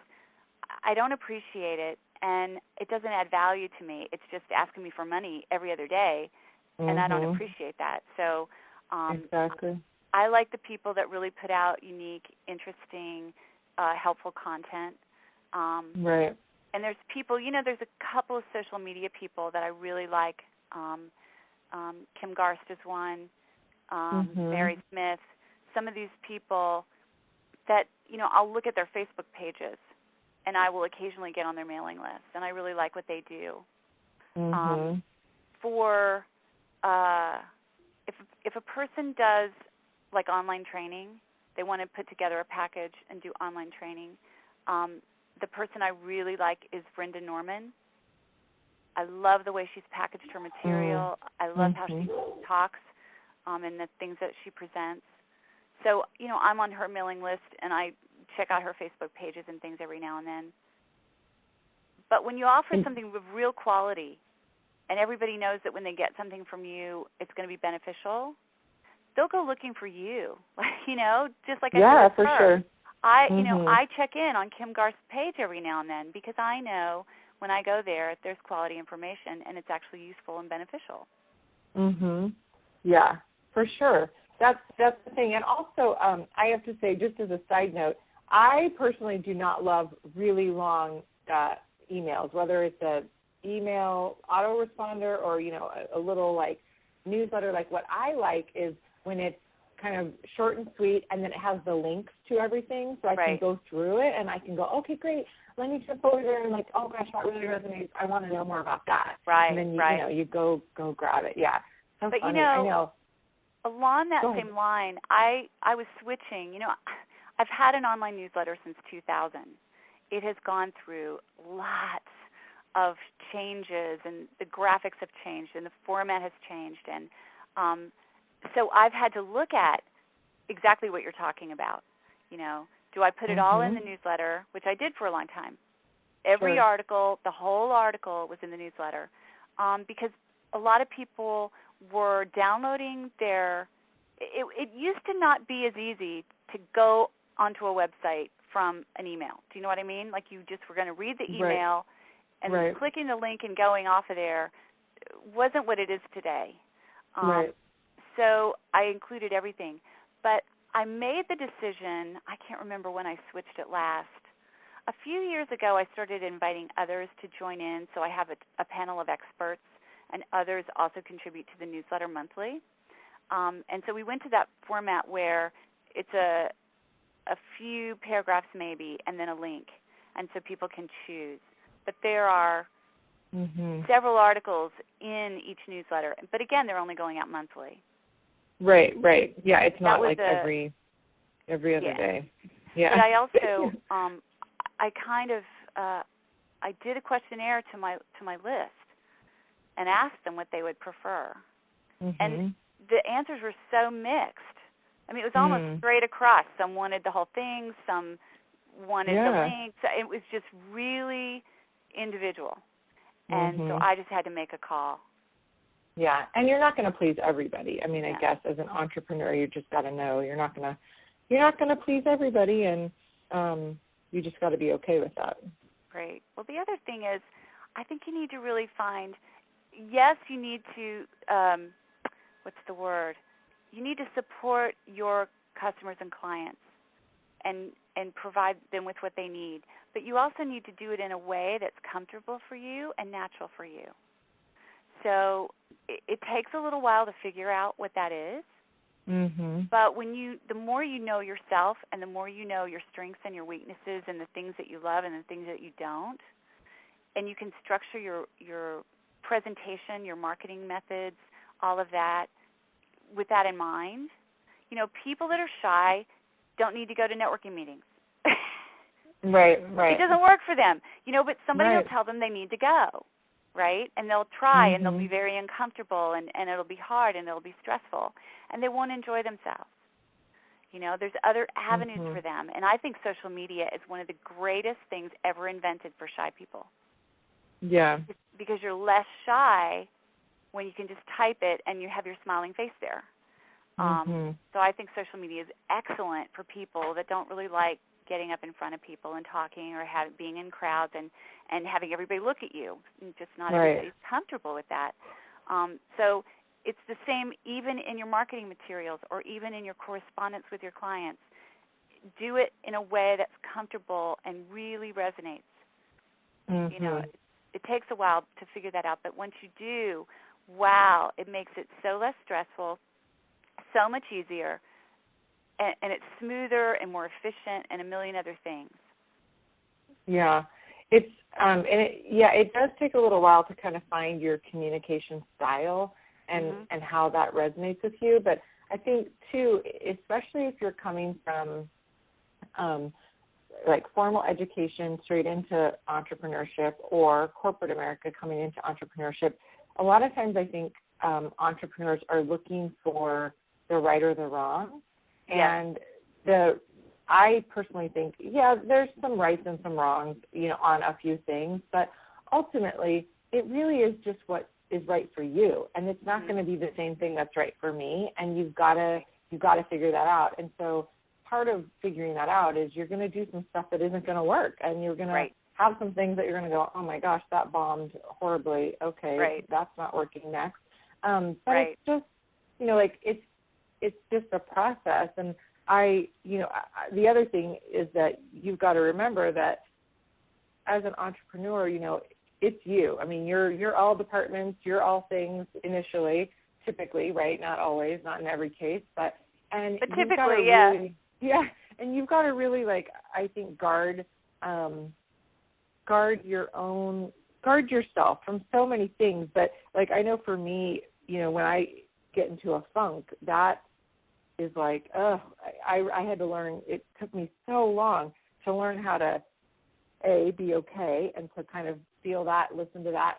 I don't appreciate it, and it doesn't add value to me. It's just asking me for money every other day, and I don't appreciate that. So exactly. I like the people that really put out unique, interesting, helpful content. Right. And there's people, there's a couple of social media people that I really like. Kim Garst is one, Mary Smith. Some of these people that, I'll look at their Facebook pages, and I will occasionally get on their mailing list, and I really like what they do. If a person does like online training, they want to put together a package and do online training. The person I really like is Brenda Norman. I love the way she's packaged her material. I love how she talks and the things that she presents. So, I'm on her mailing list, and I check out her Facebook pages and things every now and then. But when you offer something with real quality, and everybody knows that when they get something from you, it's going to be beneficial, they'll go looking for you, just like I said with for her. sure. I check in on Kim Garst's page every now and then because I know when I go there, there's quality information, and it's actually useful and beneficial. Yeah, for sure. That's the thing. And also, I have to say, just as a side note, I personally do not love really long emails, whether it's a email autoresponder or, a little like newsletter. Like what I like is when it's kind of short and sweet, and then it has the links to everything, so I can go through it and I can go, okay, great. Let me jump over there and like, oh gosh, that really resonates. I want to know more about that. And then you go grab it. Yeah. So but funny. I know. Along that same line, I was switching. I've had an online newsletter since 2000. It has gone through lots of changes, and the graphics have changed, and the format has changed, and so I've had to look at exactly what you're talking about. Do I put it all in the newsletter, which I did for a long time? Every article, the whole article was in the newsletter, because a lot of people were downloading their. It used to not be as easy to go onto a website from an email. Do you know what I mean? Like you just were going to read the email and clicking the link and going off of there wasn't what it is today. So I included everything. But I made the decision, I can't remember when I switched it last. A few years ago, I started inviting others to join in, so I have a panel of experts, and others also contribute to the newsletter monthly. And so we went to that format where it's a few paragraphs maybe and then a link, and so people can choose. But there are several articles in each newsletter. But again, they're only going out monthly. Right. Yeah, it's not like every other day. Yeah. But I also, I did a questionnaire to my list and asked them what they would prefer. And the answers were so mixed. I mean, it was almost straight across. Some wanted the whole thing, some wanted the link. So it was just really individual. And so I just had to make a call. Yeah, and you're not going to please everybody. I mean, I guess as an entrepreneur, you just got to know you're not going to please everybody, and you just got to be okay with that. Great. Well, the other thing is, I think you need to really find. Yes, you need to. What's the word? You need to support your customers and clients, and provide them with what they need. But you also need to do it in a way that's comfortable for you and natural for you. So it takes a little while to figure out what that is. But the more you know yourself, and the more you know your strengths and your weaknesses, and the things that you love and the things that you don't, and you can structure your presentation, your marketing methods, all of that with that in mind. You know, people that are shy don't need to go to networking meetings. Right. It doesn't work for them. You know, but somebody will tell them they need to go. Right? And they'll try, and they'll be very uncomfortable, and it'll be hard, and it'll be stressful, and they won't enjoy themselves. You know, there's other avenues for them, and I think social media is one of the greatest things ever invented for shy people. Yeah. Because you're less shy when you can just type it and you have your smiling face there. So I think social media is excellent for people that don't really like getting up in front of people and talking, or being in crowds and having everybody look at you. Just not everybody's comfortable with that. So it's the same even in your marketing materials, or even in your correspondence with your clients. Do it in a way that's comfortable and really resonates. You know, it takes a while to figure that out, but once you do, wow, it makes it so less stressful, so much easier, and it's smoother and more efficient, and a million other things. Yeah, it's it does take a little while to kind of find your communication style and how that resonates with you. But I think too, especially if you're coming from like formal education straight into entrepreneurship, or corporate America coming into entrepreneurship, a lot of times I think entrepreneurs are looking for the right or the wrong. And I personally think, there's some rights and some wrongs, you know, on a few things, but ultimately it really is just what is right for you, and it's not going to be the same thing that's right for me, and you've got to figure that out. And so part of figuring that out is you're going to do some stuff that isn't going to work, and you're going to have some things that you're going to go, oh my gosh, that bombed horribly. Okay, that's not working next. But it's just, you know, like it's just a process. And the other thing is that you've got to remember that as an entrepreneur, you know, it's you. I mean, you're all departments, you're all things initially, typically, right? Not always, not in every case, but typically, and you've got to really, like, I think guard yourself from so many things. But like, I know for me, you know, when I get into a funk, that is like, I had to learn. It took me so long to learn how to be okay, and to kind of feel that, listen to that,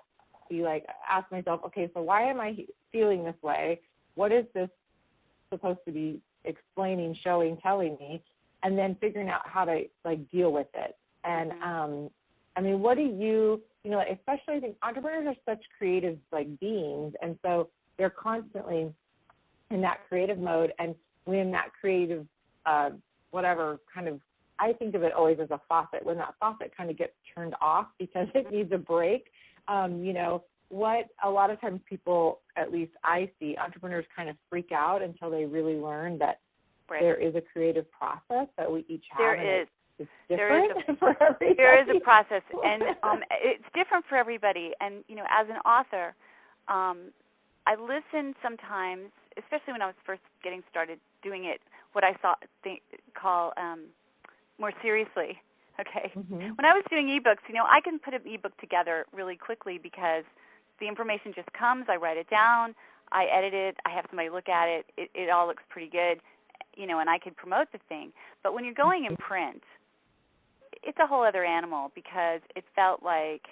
be like, ask myself, okay, so why am I feeling this way? What is this supposed to be explaining, showing, telling me? And then figuring out how to, like, deal with it. And I mean, what do you know, especially I think entrepreneurs are such creative, like, beings, and so they're constantly in that creative mode. And when that creative, whatever kind of, I think of it always as a faucet, when that faucet kind of gets turned off because it needs a break, you know, what a lot of times people, at least I see, entrepreneurs kind of freak out until they really learn that there is a creative process that we each have. There is. It's different for everybody. There is a process, and it's different for everybody. And, you know, as an author, I listen sometimes, especially when I was first getting started doing it, what I call more seriously. Okay. When I was doing ebooks, you know, I can put an ebook together really quickly because the information just comes. I write it down. I edit it. I have somebody look at it. It all looks pretty good, you know, and I can promote the thing. But when you're going in print, it's a whole other animal, because it felt like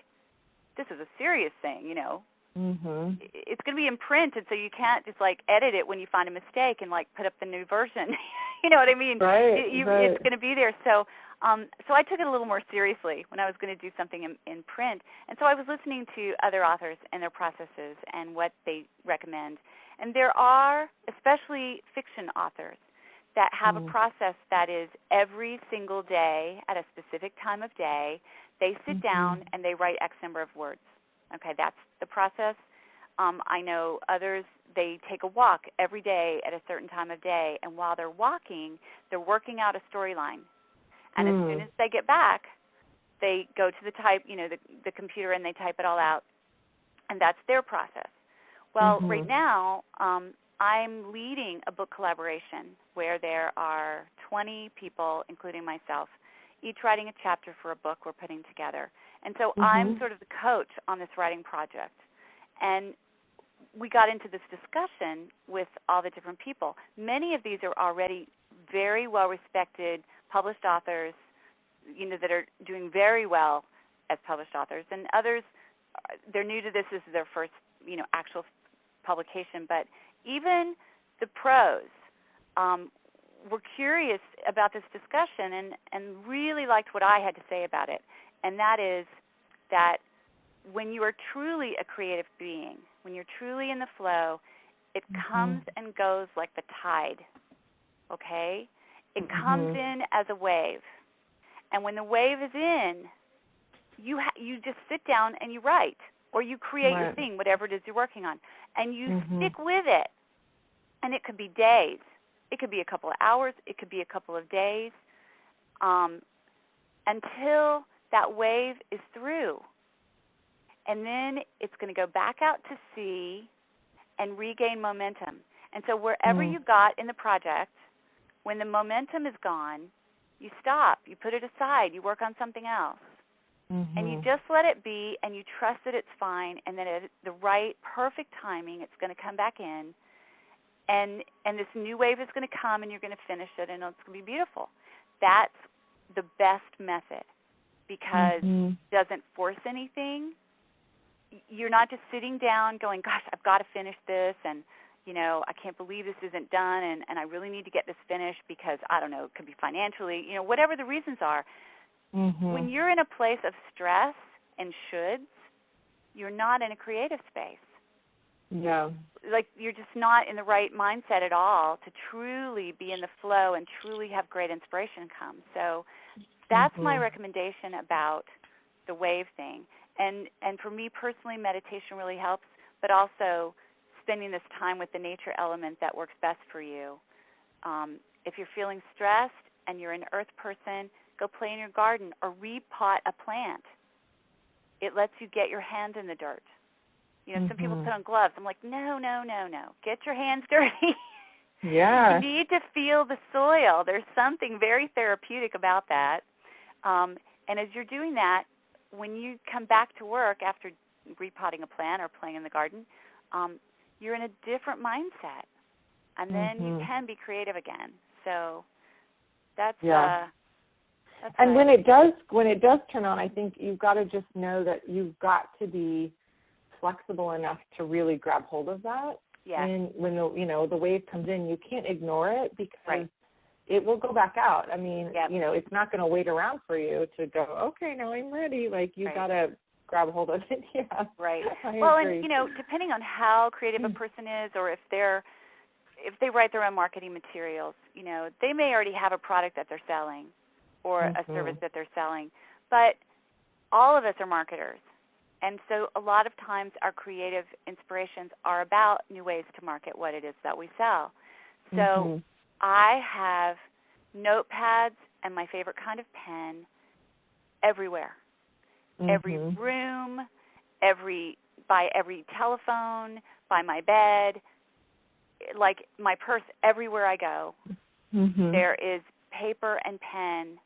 this is a serious thing, you know. It's going to be in print, and so you can't just, like, edit it when you find a mistake and, like, put up the new version. You know what I mean? Right. It's going to be there. So So I took it a little more seriously when I was going to do something in print. And so I was listening to other authors and their processes and what they recommend. And there are, especially fiction authors, that have a process that is every single day at a specific time of day, they sit down and they write X number of words. Okay, that's the process. I know others, they take a walk every day at a certain time of day, and while they're walking, they're working out a storyline. And as soon as they get back, they go to the computer, and they type it all out, and that's their process. Well, right now, I'm leading a book collaboration where there are 20 people, including myself, each writing a chapter for a book we're putting together. And so I'm sort of the coach on this writing project. And we got into this discussion with all the different people. Many of these are already very well-respected published authors, that are doing very well as published authors. And others, they're new to this. This is their first, actual publication. But even the pros were curious about this discussion and really liked what I had to say about it. And that is that when you are truly a creative being, when you're truly in the flow, it comes and goes like the tide, okay? It comes in as a wave. And when the wave is in, you just sit down and you write, or you create your thing, whatever it is you're working on, and you stick with it. And it could be days. It could be a couple of hours. It could be a couple of days until that wave is through. And then it's going to go back out to sea and regain momentum. And so wherever you got in the project, when the momentum is gone, you stop. You put it aside. You work on something else. And you just let it be, and you trust that it's fine, and that at the right, perfect timing, it's going to come back in. And this new wave is going to come, and you're going to finish it, and it's going to be beautiful. That's the best method because it doesn't force anything. You're not just sitting down going, gosh, I've got to finish this, and, I can't believe this isn't done, and I really need to get this finished because, I don't know, it could be financially, whatever the reasons are. When you're in a place of stress and shoulds, you're not in a creative space. Yeah. Like you're just not in the right mindset at all to truly be in the flow and truly have great inspiration come. So that's my recommendation about the wave thing. And for me personally, meditation really helps, but also spending this time with the nature element that works best for you. If you're feeling stressed and you're an earth person, go play in your garden or repot a plant. It lets you get your hand in the dirt. Some people put on gloves. I'm like, no. Get your hands dirty. Yeah. You need to feel the soil. There's something very therapeutic about that. And as you're doing that, when you come back to work after repotting a plant or playing in the garden, you're in a different mindset. And then you can be creative again. So that's and when it does turn on, I think you've got to just know that you've got to be flexible enough to really grab hold of that. Yeah. And when the wave comes in, you can't ignore it because it will go back out. I mean, it's not going to wait around for you to go, okay, now I'm ready. Like you got to grab hold of it. Yeah. Right. Well, agree. And depending on how creative a person is, or if they write their own marketing materials, they may already have a product that they're selling or a service that they're selling. But all of us are marketers. And so a lot of times our creative inspirations are about new ways to market what it is that we sell. So I have notepads and my favorite kind of pen everywhere. Every room, by every telephone, by my bed, like my purse, everywhere I go, there is paper and pen.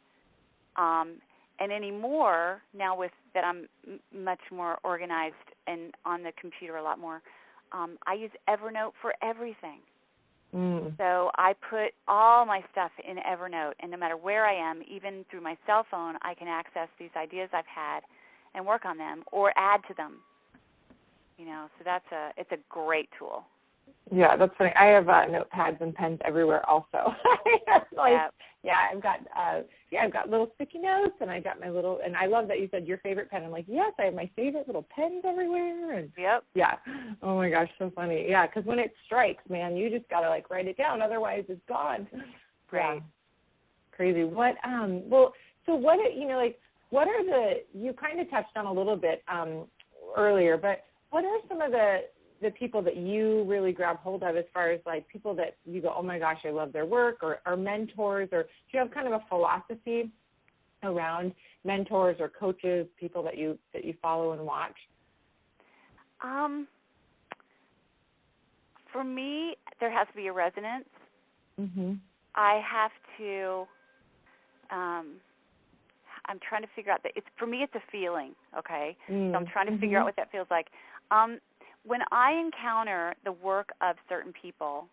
And anymore, now with that I'm much more organized and on the computer a lot more, I use Evernote for everything. So I put all my stuff in Evernote, and no matter where I am, even through my cell phone, I can access these ideas I've had and work on them or add to them. So it's a great tool. Yeah, that's funny. I have notepads and pens everywhere also. I've got little sticky notes, and I got my little, and I love that you said your favorite pen. I'm like, yes, I have my favorite little pens everywhere. And yep. Yeah. Oh my gosh, so funny. Yeah, because when it strikes, man, you just gotta like write it down, otherwise it's gone. Right. Yeah. Crazy. What? So what? What are you kind of touched on a little bit earlier, but what are some of the people that you really grab hold of as far as like people that you go, oh my gosh, I love their work, or mentors, or do you have kind of a philosophy around mentors or coaches, people that you follow and watch? For me, there has to be a resonance. Mm-hmm. I have to. I'm trying to figure out that for me it's a feeling. Okay, so I'm trying to figure out what that feels like. When I encounter the work of certain people,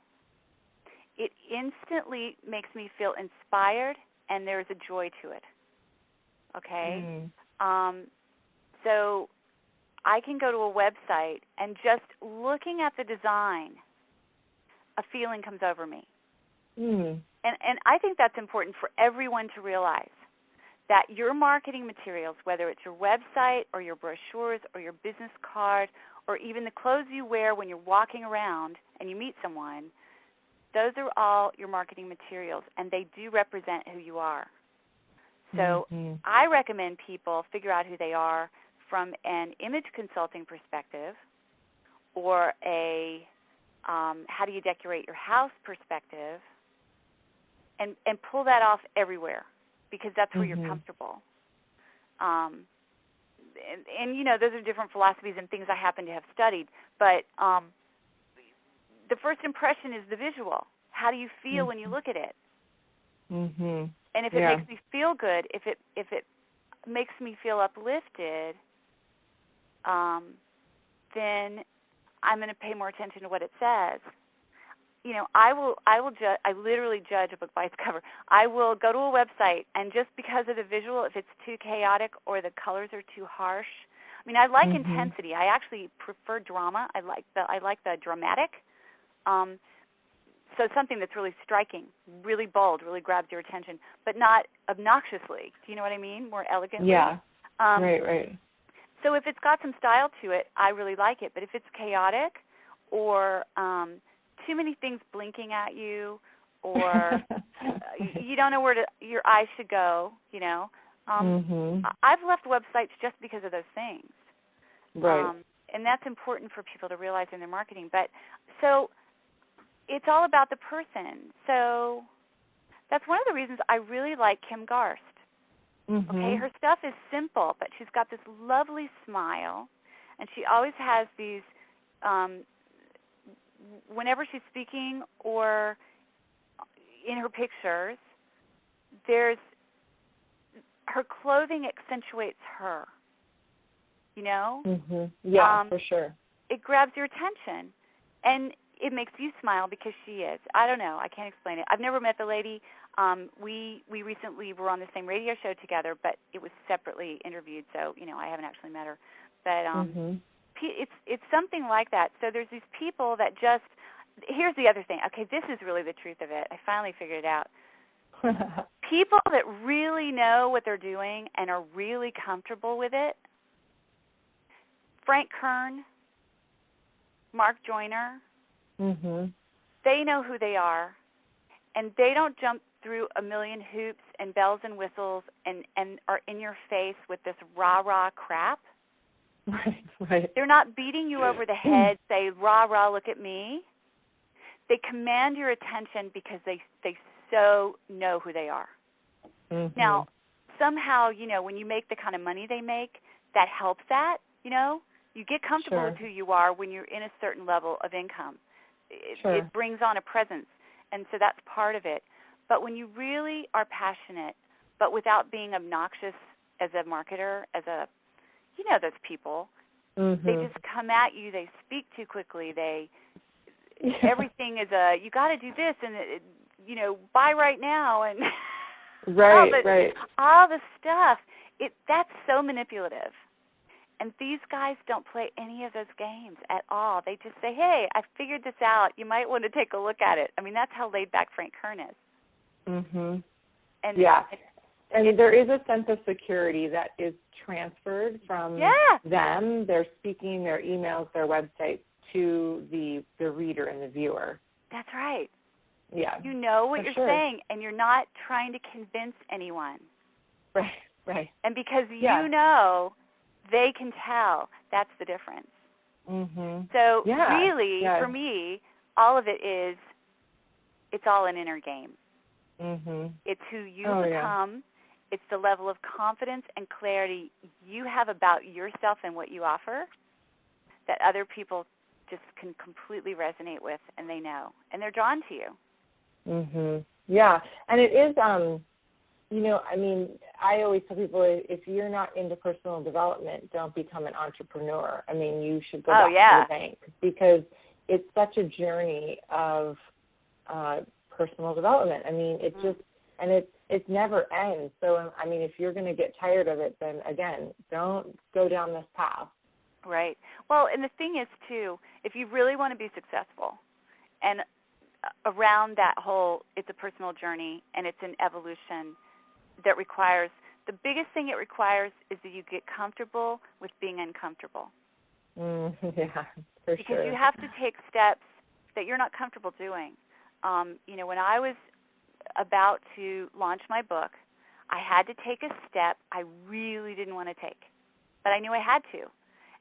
it instantly makes me feel inspired, and there's a joy to it. Okay? So I can go to a website, and just looking at the design, a feeling comes over me. And I think that's important for everyone to realize, that your marketing materials, whether it's your website or your brochures or your business card or even the clothes you wear when you're walking around and you meet someone, those are all your marketing materials, and they do represent who you are. So I recommend people figure out who they are from an image consulting perspective, or a how do you decorate your house perspective, and pull that off everywhere, because that's where you're comfortable. And, those are different philosophies and things I happen to have studied. But the first impression is the visual. How do you feel when you look at it? And if it makes me feel good, if it makes me feel uplifted, then I'm going to pay more attention to what it says. I literally judge a book by its cover. I will go to a website, and just because of the visual, if it's too chaotic or the colors are too harsh. I mean, I like intensity. I actually prefer drama. I like the dramatic. So something that's really striking, really bold, really grabs your attention, but not obnoxiously. Do you know what I mean? More elegantly. Yeah. Right. So if it's got some style to it, I really like it. But if it's chaotic, or too many things blinking at you, or you don't know where your eyes should go, I've left websites just because of those things. Right. And that's important for people to realize in their marketing. But so it's all about the person. So that's one of the reasons I really like Kim Garst. Okay, her stuff is simple, but she's got this lovely smile, and she always has these, whenever she's speaking or in her pictures, her clothing accentuates her, Yeah, for sure. It grabs your attention, and it makes you smile because she is. I don't know. I can't explain it. I've never met the lady. We recently were on the same radio show together, but it was separately interviewed, so, I haven't actually met her. But it's something like that. So there's these people that just – here's the other thing. Okay, this is really the truth of it. I finally figured it out. People that really know what they're doing and are really comfortable with it, Frank Kern, Mark Joyner, they know who they are, and they don't jump through a million hoops and bells and whistles and are in your face with this rah-rah crap. Right. They're not beating you over the head, say, rah-rah, look at me. They command your attention because they so know who they are. Now, somehow, when you make the kind of money they make, that helps that, You get comfortable with who you are when you're in a certain level of income. It brings on a presence, and so that's part of it. But when you really are passionate, but without being obnoxious as a marketer, those people, they just come at you, they speak too quickly, everything is you got to do this, and, buy right now, and right. all the stuff. That's so manipulative. And these guys don't play any of those games at all. They just say, hey, I figured this out. You might want to take a look at it. I mean, that's how laid back Frank Kern is. Mhm. And yeah. And there is a sense of security that is transferred from them, their speaking, their emails, their websites, to the reader and the viewer. That's right. Yeah. You know what you're sure. saying, and you're not trying to convince anyone. Right, right. And because you know, they can tell. That's the difference. Mhm. So really, for me, all of it is, it's all an inner game. Mhm. It's who you become. It's the level of confidence and clarity you have about yourself and what you offer that other people just can completely resonate with, and they know, and they're drawn to you. Mhm. Yeah, and it is. You know, I mean, I always tell people, if you're not into personal development, don't become an entrepreneur. I mean, you should go back to the bank, because it's such a journey of personal development. I mean, it just, and it never ends. So, I mean, if you're going to get tired of it, then again, don't go down this path. Right. Well, and the thing is, too, if you really want to be successful, and around that whole, it's a personal journey and it's an evolution that requires, the biggest thing it requires is that you get comfortable with being uncomfortable. Yeah, for because sure. Because you have to take steps that you're not comfortable doing. You know, when I was about to launch my book, I had to take a step I really didn't want to take, but I knew I had to.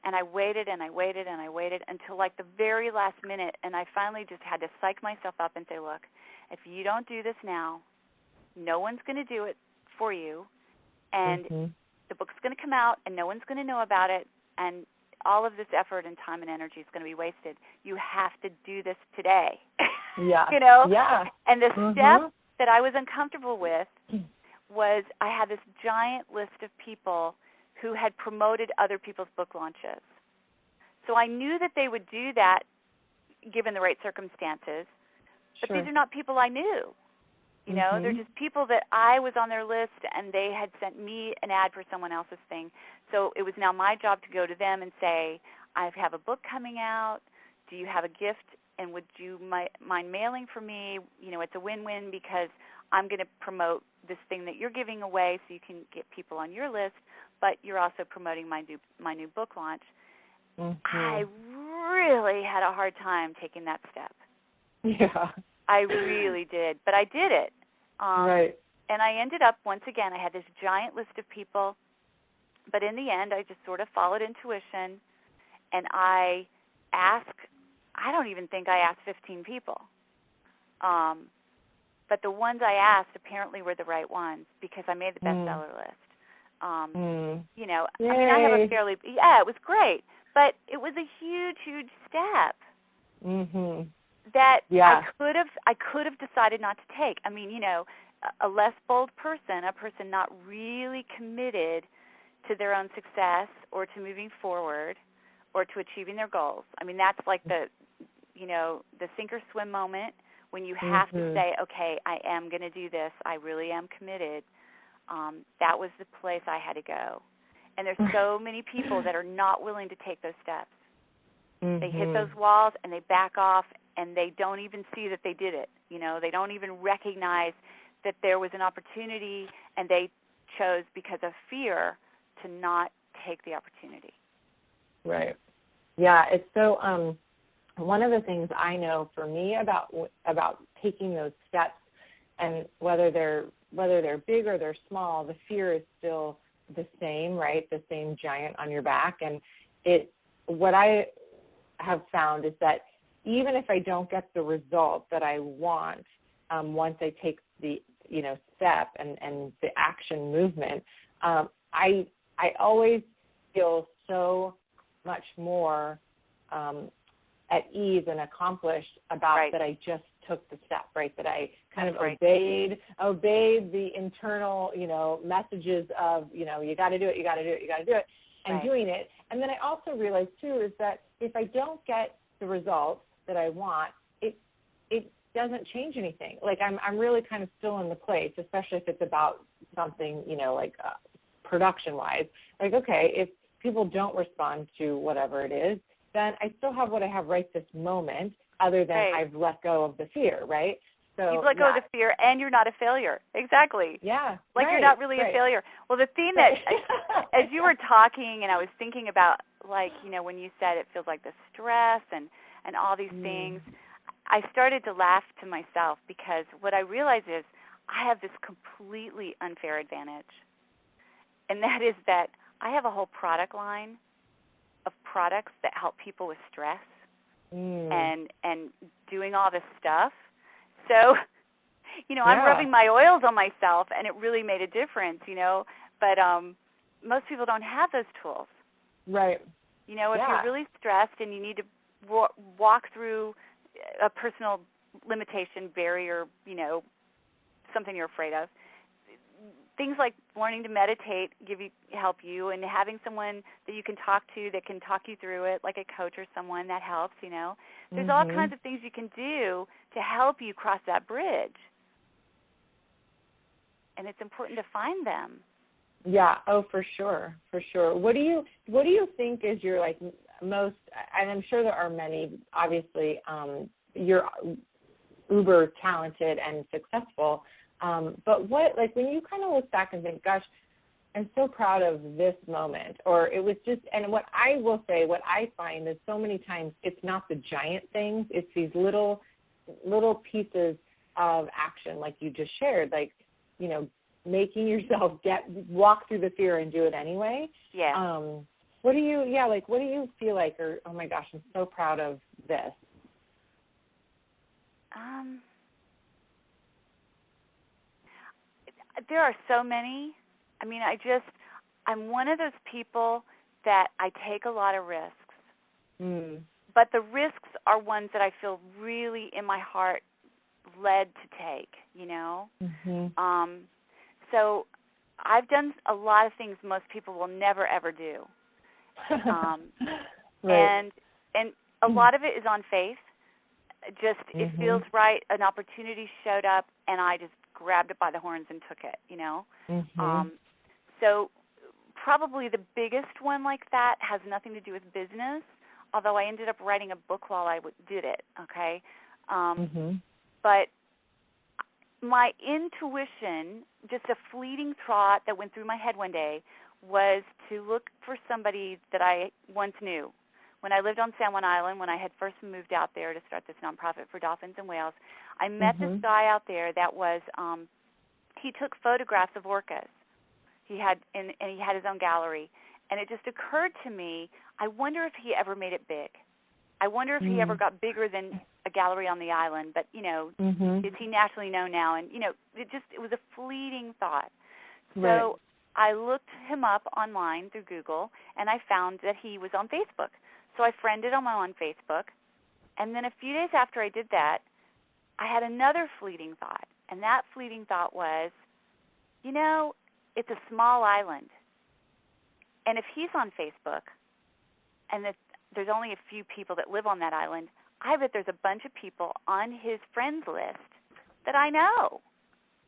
And I waited and I waited and I waited until like the very last minute, and I finally just had to psych myself up and say, look, if you don't do this now, no one's going to do it for you, and the book's going to come out and no one's going to know about it, and all of this effort and time and energy is going to be wasted. You have to do this today. Yeah. You know? Yeah. And the step that I was uncomfortable with was, I had this giant list of people who had promoted other people's book launches. So I knew that they would do that given the right circumstances, but these are not people I knew. You know, they're just people that I was on their list, and they had sent me an ad for someone else's thing. So it was now my job to go to them and say, I have a book coming out. Do you have a gift, and would you mind mailing for me? You know, it's a win-win, because I'm going to promote this thing that you're giving away so you can get people on your list, but you're also promoting my new book launch. I really had a hard time taking that step. Yeah. I really did, but I did it. Right. And I ended up, once again, I had this giant list of people, but in the end, I just sort of followed intuition, and I don't even think I asked 15 people. But the ones I asked apparently were the right ones, because I made the bestseller list. You know, Yay. I mean, I have a fairly, it was great, but it was a huge, huge step. That I could have decided not to take. I mean, you know, a less bold person, a person not really committed to their own success or to moving forward or to achieving their goals. I mean, that's like the sink or swim moment when you have to say, okay, I am going to do this. I really am committed. That was the place I had to go. And there's so many people that are not willing to take those steps. They hit those walls and they back off, and they don't even see that they did it. You know, they don't even recognize that there was an opportunity, and they chose, because of fear, to not take the opportunity. Right. Yeah, it's so one of the things I know for me about taking those steps, and whether they're big or they're small, the fear is still the same, right? The same giant on your back. And what I have found is that even if I don't get the result that I want, once I take the step and the action movement, I always feel so much more at ease and accomplished about that I just took the step, right? That I kind of obeyed the internal, messages of, you got to do it, you got to do it, you got to do it, and doing it. And then I also realized too is that if I don't get the results that I want, it doesn't change anything. Like I'm really kind of still in the place, especially if it's about something, like production-wise. Like, okay, if people don't respond to whatever it is, then I still have what I have right this moment, other than I've let go of the fear, right? So you've let go of the fear, and you're not a failure. Exactly. Yeah. Like you're not really a failure. Well, the thing that, as you were talking, and I was thinking about, like, you know, when you said it feels like the stress and all these things, I started to laugh to myself, because what I realized is I have this completely unfair advantage, and that is that I have a whole product line of products that help people with stress and doing all this stuff. So, you know, I'm rubbing my oils on myself, and it really made a difference, you know. But most people don't have those tools. Right. You know, if you're really stressed and you need to walk through a personal limitation, barrier, you know, something you're afraid of, things like learning to meditate help you, and having someone that you can talk to that can talk you through it, like a coach or someone, that helps, you know. There's all kinds of things you can do to help you cross that bridge. And it's important to find them. Yeah, for sure. What do you think is your, like, most, and I'm sure there are many, obviously, you're uber talented and successful, but what, like, when you kind of look back and think, gosh, I'm so proud of this moment, or it was just, and what I will say, what I find is so many times it's not the giant things, it's these little pieces of action, like you just shared, like, you know, making yourself walk through the fear and do it anyway. Yeah. What do you feel like, or, oh my gosh, I'm so proud of this? There are so many. I mean, I'm one of those people that I take a lot of risks. But the risks are ones that I feel really in my heart led to take, you know. So I've done a lot of things most people will never, ever do. Right. And a lot of it is on faith. Just it feels right. An opportunity showed up, and I just grabbed it by the horns and took it, you know. So probably the biggest one like that has nothing to do with business, although I ended up writing a book while I did it, okay? But my intuition, just a fleeting thought that went through my head one day, was to look for somebody that I once knew. When I lived on San Juan Island, when I had first moved out there to start this nonprofit for dolphins and whales, I met this guy out there that was, he took photographs of orcas. He had his own gallery. And it just occurred to me, I wonder if he ever made it big. I wonder if he ever got bigger than a gallery on the island. But, you know, is he nationally known now? And, you know, it was a fleeting thought. So I looked him up online through Google, and I found that he was on Facebook. So I friended him on Facebook. And then a few days after I did that, I had another fleeting thought. And that fleeting thought was, you know, it's a small island. And if he's on Facebook and there's only a few people that live on that island, I bet there's a bunch of people on his friends list that I know,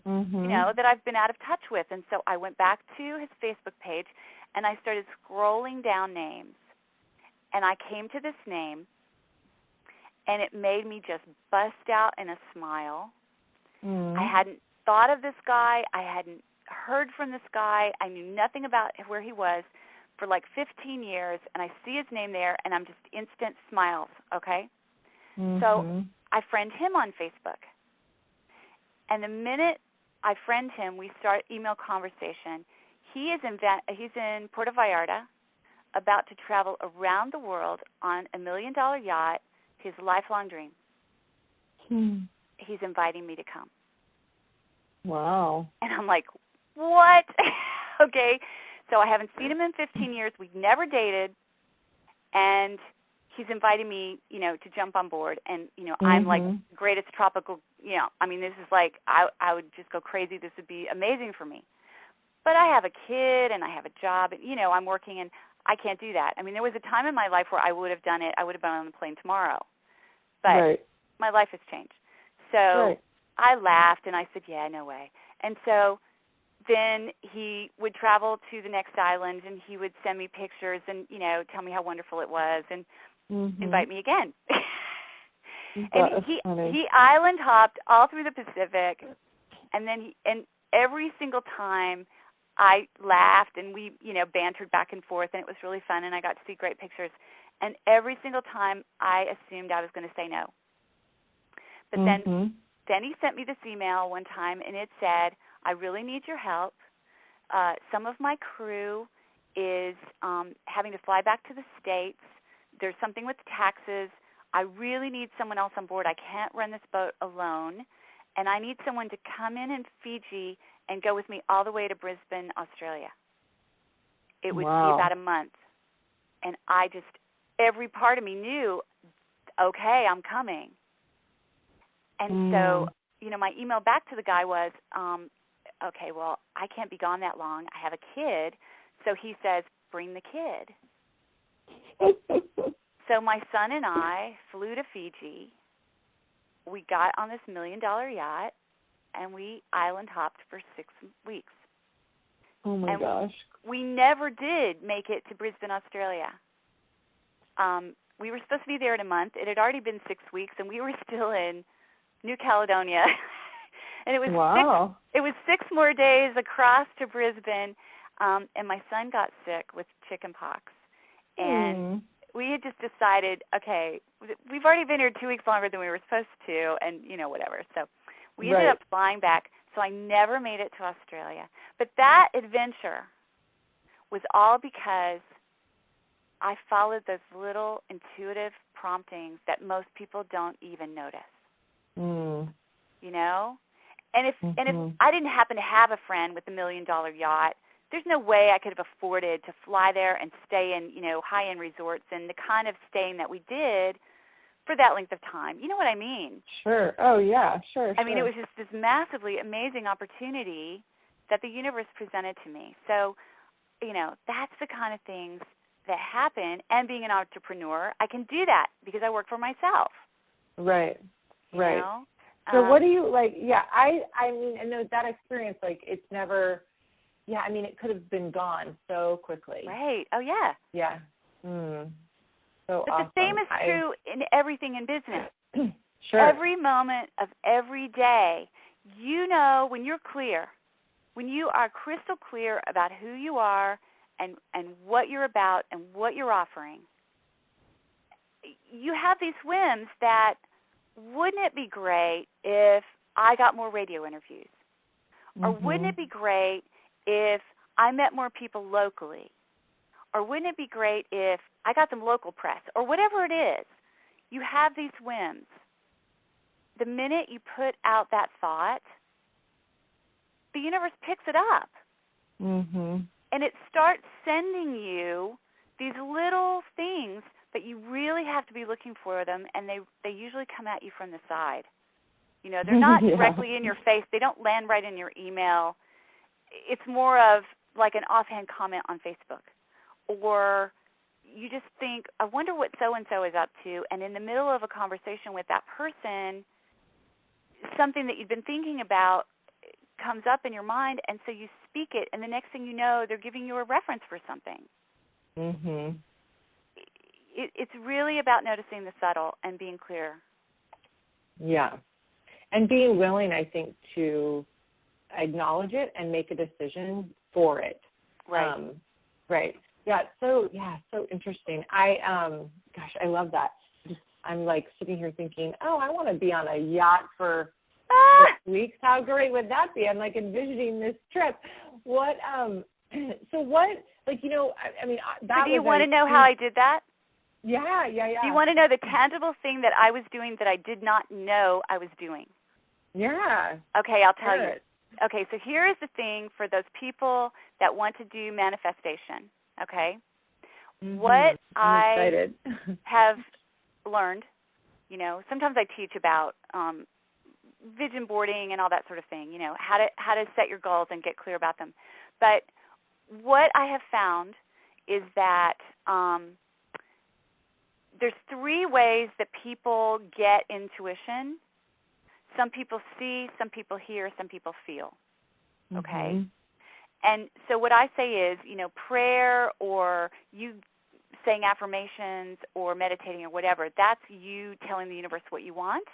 you know, that I've been out of touch with. And so I went back to his Facebook page, and I started scrolling down names. And I came to this name, and it made me just bust out in a smile. I hadn't thought of this guy. I hadn't heard from this guy. I knew nothing about where he was for like 15 years, and I see his name there, and I'm just instant smiles, okay? So I friend him on Facebook. And the minute I friend him, we start email conversation. He's in Puerto Vallarta, about to travel around the world on $1 million yacht, his lifelong dream. He's inviting me to come. Wow. And I'm like, what? Okay. So I haven't seen him in 15 years. We've never dated. And he's inviting me, you know, to jump on board. And, you know, I'm like greatest tropical, you know, I mean, this is like, I would just go crazy. This would be amazing for me. But I have a kid and I have a job. And, you know, I'm working, and I can't do that. I mean, there was a time in my life where I would have done it. I would have been on the plane tomorrow. But my life has changed. So I laughed, and I said, yeah, no way. And so then he would travel to the next island, and he would send me pictures and, tell me how wonderful it was and invite me again. And he island hopped all through the Pacific, and then every single time I laughed and we, bantered back and forth, and it was really fun, and I got to see great pictures. And every single time I assumed I was going to say no. But then he sent me this email one time, and it said, I really need your help. Some of my crew is having to fly back to the States. There's something with taxes. I really need someone else on board. I can't run this boat alone, and I need someone to come in Fiji and go with me all the way to Brisbane, Australia. It would be about a month. And every part of me knew, okay, I'm coming. And so, my email back to the guy was, okay, well, I can't be gone that long. I have a kid. So he says, bring the kid. So my son and I flew to Fiji. We got on this $1 million yacht, and we island hopped for 6 weeks. Oh, my gosh. We never did make it to Brisbane, Australia. We were supposed to be there in a month. It had already been 6 weeks, and we were still in New Caledonia. And it was 6 more days across to Brisbane, and my son got sick with chicken pox. And we had just decided, okay, we've already been here 2 weeks longer than we were supposed to, and, whatever. So we ended up flying back, so I never made it to Australia. But that adventure was all because I followed those little intuitive promptings that most people don't even notice. And if I didn't happen to have a friend with $1 million yacht, there's no way I could have afforded to fly there and stay in, high-end resorts and the kind of staying that we did for that length of time. You know what I mean? Sure. Oh, yeah, sure. I mean, it was just this massively amazing opportunity that the universe presented to me. So, that's the kind of things that happen. And being an entrepreneur, I can do that because I work for myself. Right. You know? So what do you like? Yeah, I mean, I know that experience. Like, it's never. Yeah, I mean, it could have been gone so quickly. Right. Oh, yeah. Yeah. So but awesome. The same is true in everything in business. Sure. Every moment of every day, when you're clear, when you are crystal clear about who you are and what you're about and what you're offering, you have these whims that, wouldn't it be great if I got more radio interviews? Or wouldn't it be great if I met more people locally? Or wouldn't it be great if I got some local press? Or whatever it is, you have these whims. The minute you put out that thought, the universe picks it up. And it starts sending you these little things that you really have to be looking for them, and they usually come at you from the side. They're not directly in your face. They don't land right in your email. It's more of like an offhand comment on Facebook. Or you just think, I wonder what so-and-so is up to, and in the middle of a conversation with that person, something that you've been thinking about comes up in your mind, and so you speak it, and the next thing you know, they're giving you a reference for something. It's really about noticing the subtle and being clear. Yeah. And being willing, I think, to acknowledge it and make a decision for it. Right. Right. Yeah. So interesting. I love that. I'm like sitting here thinking, I want to be on a yacht for 6 weeks. How great would that be? I'm like envisioning this trip. What, so what, like, I mean, that do you want to know how I did that? Yeah. Do you want to know the tangible thing that I was doing that I did not know I was doing? Yeah. Okay, I'll tell you. Okay, so here is the thing for those people that want to do manifestation, okay? What I have learned, sometimes I teach about vision boarding and all that sort of thing, how to set your goals and get clear about them. But what I have found is that there's 3 ways that people get intuition. Some people see, some people hear, some people feel. Okay? And so what I say is, prayer or you saying affirmations or meditating or whatever, that's you telling the universe what you want.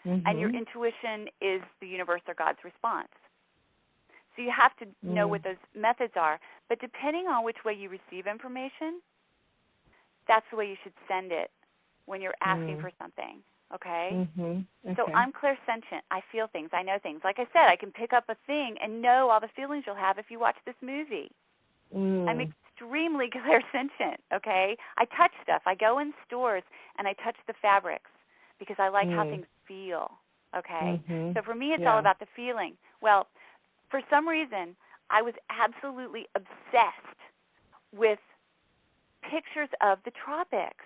And your intuition is the universe or God's response. So you have to know what those methods are. But depending on which way you receive information, that's the way you should send it when you're asking for something, okay? So I'm clairsentient. I feel things. I know things. Like I said, I can pick up a thing and know all the feelings you'll have if you watch this movie. I'm extremely clairsentient, okay? I touch stuff. I go in stores and I touch the fabrics because I like how things feel, okay? So for me, it's all about the feeling. Well, for some reason, I was absolutely obsessed with pictures of the tropics.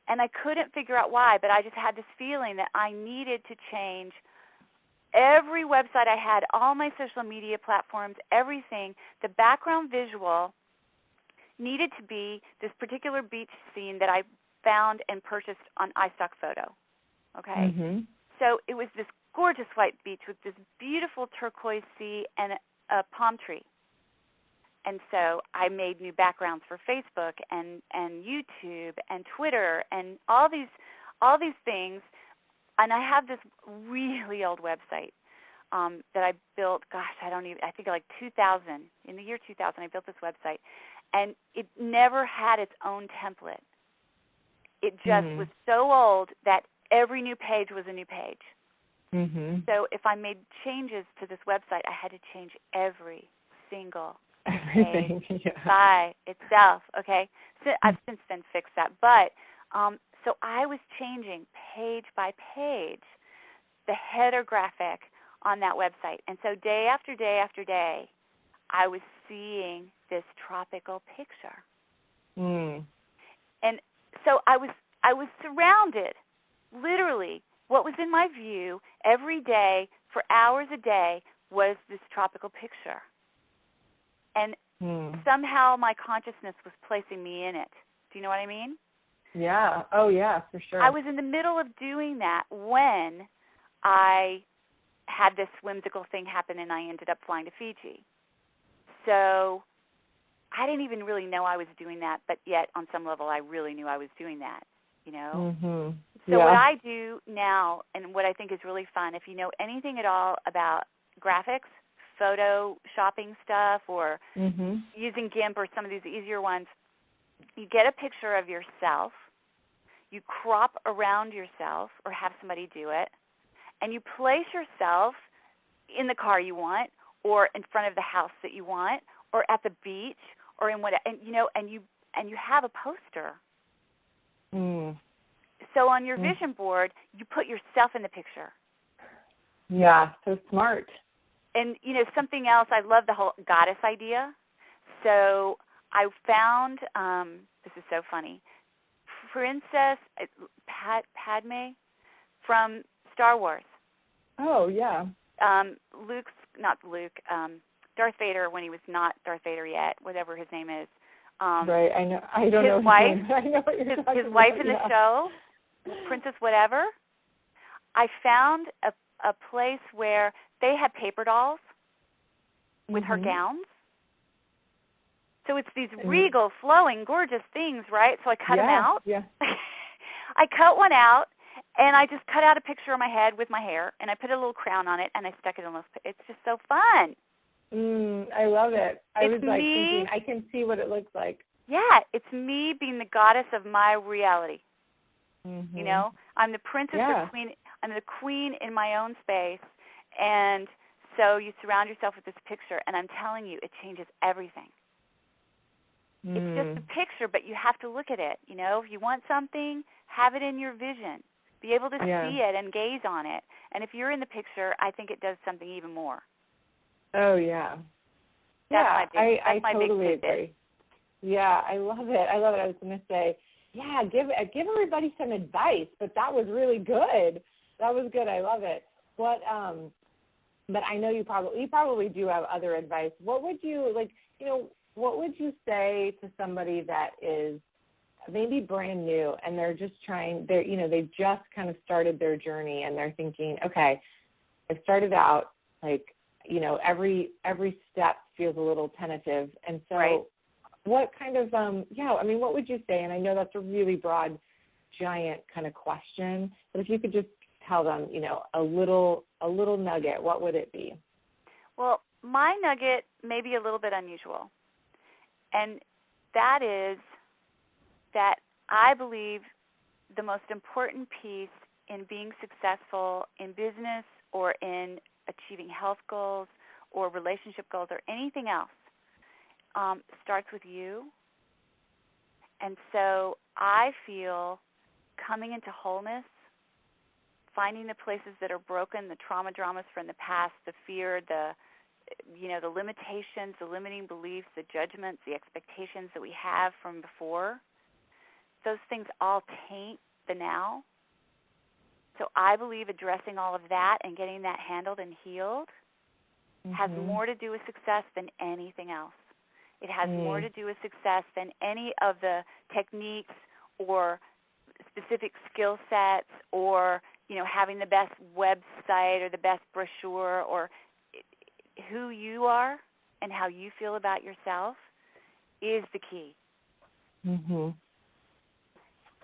And I couldn't figure out why, but I just had this feeling that I needed to change every website I had, all my social media platforms, everything. The background visual needed to be this particular beach scene that I found and purchased on iStock Photo, okay? So it was this gorgeous white beach with this beautiful turquoise sea and a palm tree. And so I made new backgrounds for Facebook and YouTube and Twitter and all these things. And I have this really old website that I built, I think like 2000. In the year 2000, I built this website. And it never had its own template. It just was so old that every new page was a new page. So if I made changes to this website, I had to change every single everything by itself, okay? So I've since then fixed that. But so I was changing page by page the header graphic on that website. And so day after day after day, I was seeing this tropical picture. And so I was surrounded, literally, what was in my view every day for hours a day was this tropical picture. And somehow my consciousness was placing me in it. Do you know what I mean? Yeah. Oh, yeah, for sure. I was in the middle of doing that when I had this whimsical thing happen and I ended up flying to Fiji. So I didn't even really know I was doing that, but yet on some level I really knew I was doing that, So what I do now and what I think is really fun, if you know anything at all about graphics, photo shopping stuff, or using GIMP or some of these easier ones, you get a picture of yourself, you crop around yourself or have somebody do it, and you place yourself in the car you want or in front of the house that you want or at the beach or in what, and you have a poster. So on your vision board, you put yourself in the picture. Yeah, so smart. And, something else, I love the whole goddess idea. So I found, this is so funny, Princess Padme from Star Wars. Oh, yeah. Darth Vader when he was not Darth Vader yet, whatever his name is. Right, I know. I don't know his wife. I know what you're talking about. His wife in the show, Princess whatever. I found a place where they had paper dolls with her gowns. So it's these regal, flowing, gorgeous things, right? So I cut them out. Yeah. I cut one out, and I just cut out a picture of my head with my hair, and I put a little crown on it, and I stuck it in those. It's just so fun. I love it. I was thinking, I can see what it looks like. Yeah, it's me being the goddess of my reality. I'm the princess or queen. I'm the queen in my own space, and so you surround yourself with this picture, and I'm telling you, it changes everything. It's just a picture, but you have to look at it. If you want something, have it in your vision. Be able to see it and gaze on it. And if you're in the picture, I think it does something even more. Oh, yeah. That's my totally big agree. Yeah, I love it. I was going to say, give everybody some advice, but that was really good. That was good. I love it. But I know you probably do have other advice. What would you what would you say to somebody that is maybe brand new and they're just they've just kind of started their journey and they're thinking, okay, I started out, every step feels a little tentative. And so right. what kind of, what would you say? And I know that's a really broad, giant kind of question, but if you could just tell them, a little nugget, what would it be? Well, my nugget may be a little bit unusual, and that is that I believe the most important piece in being successful in business or in achieving health goals or relationship goals or anything else starts with you. And so I feel coming into wholeness, finding the places that are broken, the dramas from the past, the fear, the limitations, the limiting beliefs, the judgments, the expectations that we have from before, those things all taint the now. So I believe addressing all of that and getting that handled and healed has more to do with success than anything else. It has more to do with success than any of the techniques or specific skill sets or, having the best website or the best brochure, or who you are and how you feel about yourself is the key. Mhm.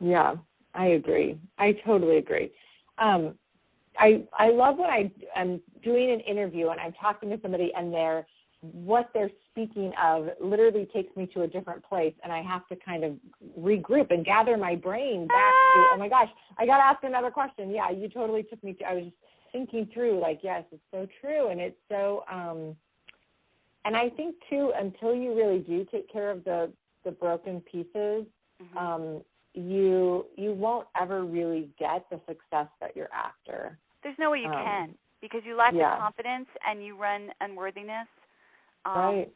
Yeah, I agree. I totally agree. I love when I'm doing an interview and I'm talking to somebody and what they're speaking of literally takes me to a different place, and I have to kind of regroup and gather my brain back to, oh my gosh, I got to ask another question. Yeah, you totally took me to, I was just thinking through, yes, it's so true, and it's so, and I think too, until you really do take care of the broken pieces, you won't ever really get the success that you're after. There's no way you can, because you lack the confidence and you run unworthiness. Right.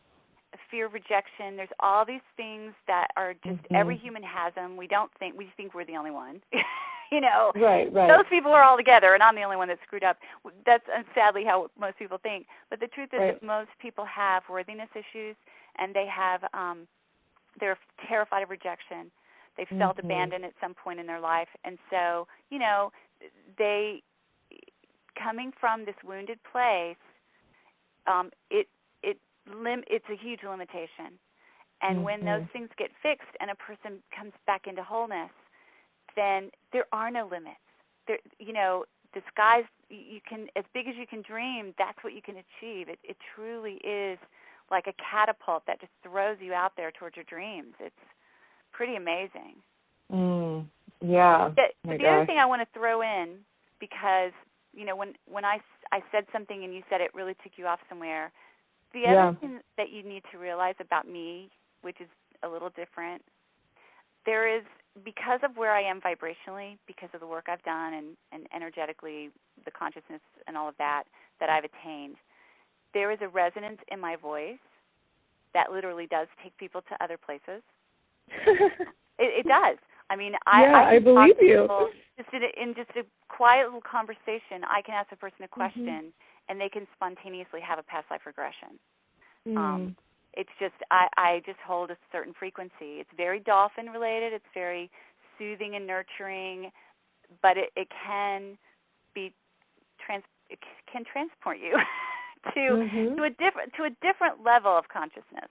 Fear of rejection. There's all these things that are just every human has them. We think we're the only one. Right. Those people are all together, and I'm the only one that's screwed up. That's sadly how most people think. But the truth is that most people have worthiness issues, and they have they're terrified of rejection. They've felt abandoned at some point in their life, and so they coming from this wounded place. It's a huge limitation. And when those things get fixed and a person comes back into wholeness, then there are no limits. The sky's, you can, as big as you can dream, that's what you can achieve. It truly is like a catapult that just throws you out there towards your dreams. It's pretty amazing. Yeah. The other thing I want to throw in, because, when I said something and you said it really took you off somewhere, the other thing that you need to realize about me, which is a little different, there is, because of where I am vibrationally, because of the work I've done and energetically, the consciousness and all of that I've attained, there is a resonance in my voice that literally does take people to other places. It does. I mean, I believe you. Just in just a quiet little conversation, I can ask a person a question, and they can spontaneously have a past life regression. It's just, I just hold a certain frequency. It's very dolphin related. It's very soothing and nurturing, but it can be it can transport you to a different level of consciousness.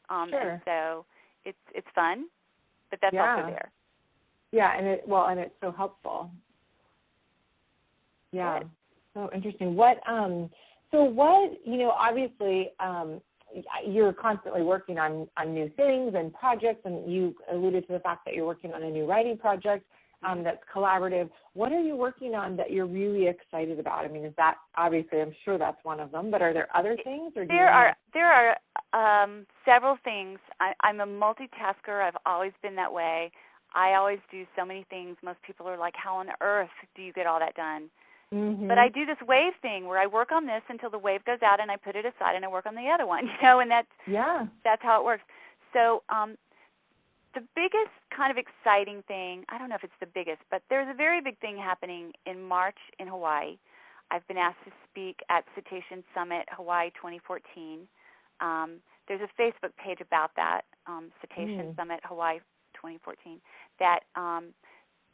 And so it's fun, but that's also there. Yeah, and it's so helpful. Yeah. Good. So interesting. Obviously, you're constantly working on new things and projects, and you alluded to the fact that you're working on a new writing project that's collaborative. What are you working on that you're really excited about? I mean, is that, obviously, I'm sure that's one of them, but are there other things? Or there are several things. I'm a multitasker. I've always been that way. I always do so many things. Most people are like, how on earth do you get all that done? But I do this wave thing where I work on this until the wave goes out and I put it aside and I work on the other one, and that's how it works. So the biggest kind of exciting thing, I don't know if it's the biggest, but there's a very big thing happening in March in Hawaii. I've been asked to speak at Cetacean Summit Hawaii 2014. There's a Facebook page about that, Cetacean Summit Hawaii 2014, that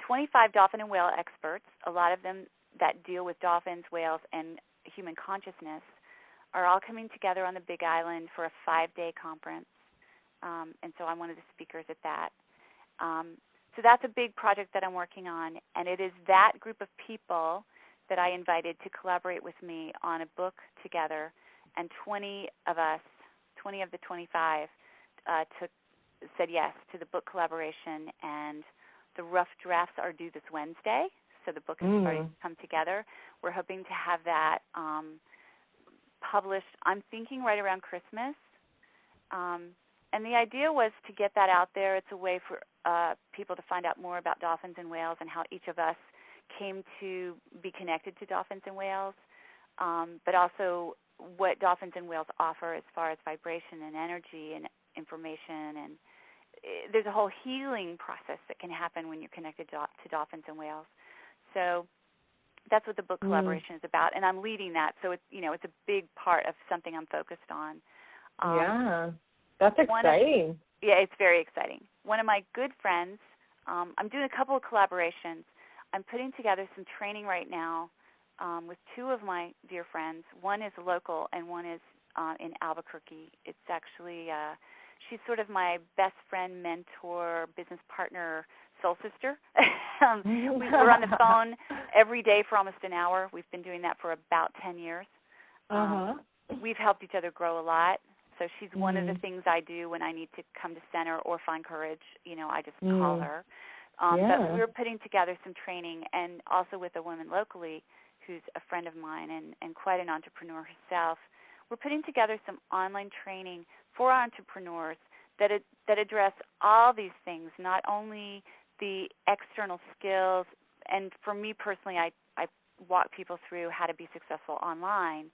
25 dolphin and whale experts, a lot of them that deal with dolphins, whales, and human consciousness, are all coming together on the Big Island for a 5-day conference. And so I'm one of the speakers at that. So that's a big project that I'm working on, and it is that group of people that I invited to collaborate with me on a book together, and 20 of the 25 said yes to the book collaboration, and the rough drafts are due this Wednesday, so the book is starting to come together. We're hoping to have that published, I'm thinking right around Christmas. And the idea was to get that out there. It's a way for people to find out more about dolphins and whales and how each of us came to be connected to dolphins and whales, but also what dolphins and whales offer as far as vibration and energy and information. And there's a whole healing process that can happen when you're connected to dolphins and whales. So that's what the book collaboration is about, and I'm leading that. So it's it's a big part of something I'm focused on. Yeah, that's exciting. It's very exciting. One of my good friends, I'm doing a couple of collaborations. I'm putting together some training right now with two of my dear friends. One is local and one is in Albuquerque. It's actually, she's sort of my best friend, mentor, business partner, soul sister. We're on the phone every day for almost an hour. We've been doing that for about 10 years. We've helped each other grow a lot. So she's one of the things I do when I need to come to center or find courage. I just call her. But we're putting together some training, and also with a woman locally who's a friend of mine and quite an entrepreneur herself. We're putting together some online training for entrepreneurs that address all these things, not only the external skills. And for me personally, I walk people through how to be successful online,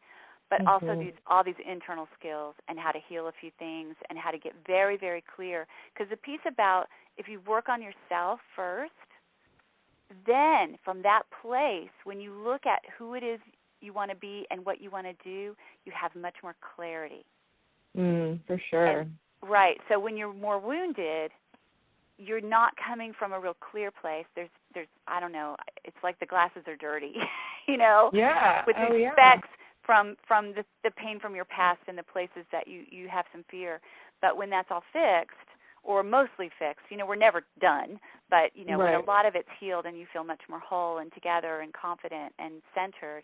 but also all these internal skills and how to heal a few things and how to get very, very clear. Because the piece about if you work on yourself first, then from that place, when you look at who it is you want to be and what you want to do, you have much more clarity. For sure. Right. So when you're more wounded, you're not coming from a real clear place. There's I don't know, it's like the glasses are dirty, Yeah. with these specks from the pain from your past and the places that you have some fear. But when that's all fixed, or mostly fixed, we're never done, but, when a lot of it's healed and you feel much more whole and together and confident and centered,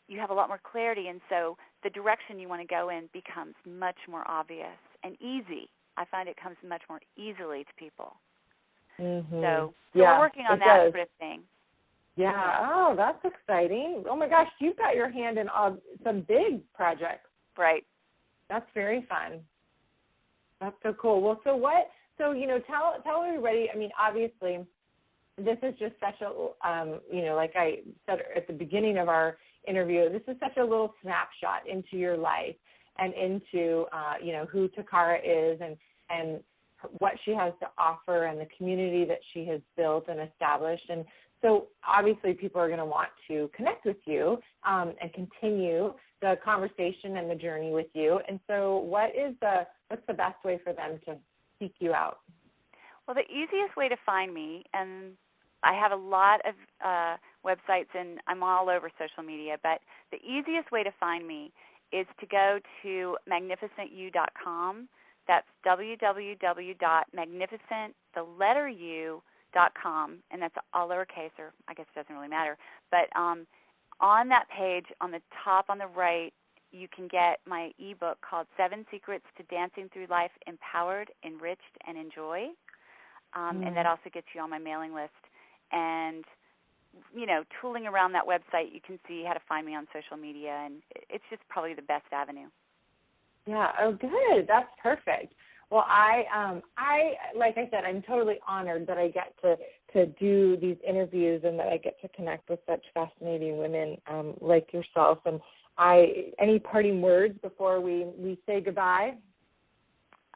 you have a lot more clarity. And so the direction you want to go in becomes much more obvious and easy. I find it comes much more easily to people. So we're working on that sort of thing. Yeah. Oh, that's exciting. Oh, my gosh, you've got your hand in some big projects. Right. That's very fun. That's so cool. Well, tell everybody, obviously, this is just such a, like I said at the beginning of our interview, this is such a little snapshot into your life and into, who Takara is and what she has to offer and the community that she has built and established. And so obviously people are going to want to connect with you and continue the conversation and the journey with you. And so what's the best way for them to seek you out? Well, the easiest way to find me, and I have a lot of websites and I'm all over social media, but the easiest way to find me is to go to magnificentu.com. That's www.magnificent.u.com, and that's all lowercase, or I guess it doesn't really matter. But on that page, on the top on the right, you can get my ebook called 7 Secrets to Dancing Through Life Empowered, Enriched, and Enjoy. And that also gets you on my mailing list. And, tooling around that website, you can see how to find me on social media, and it's just probably the best avenue. Yeah. Oh, good. That's perfect. Well, I like I said, I'm totally honored that I get to do these interviews and that I get to connect with such fascinating women like yourself. And any parting words before we say goodbye?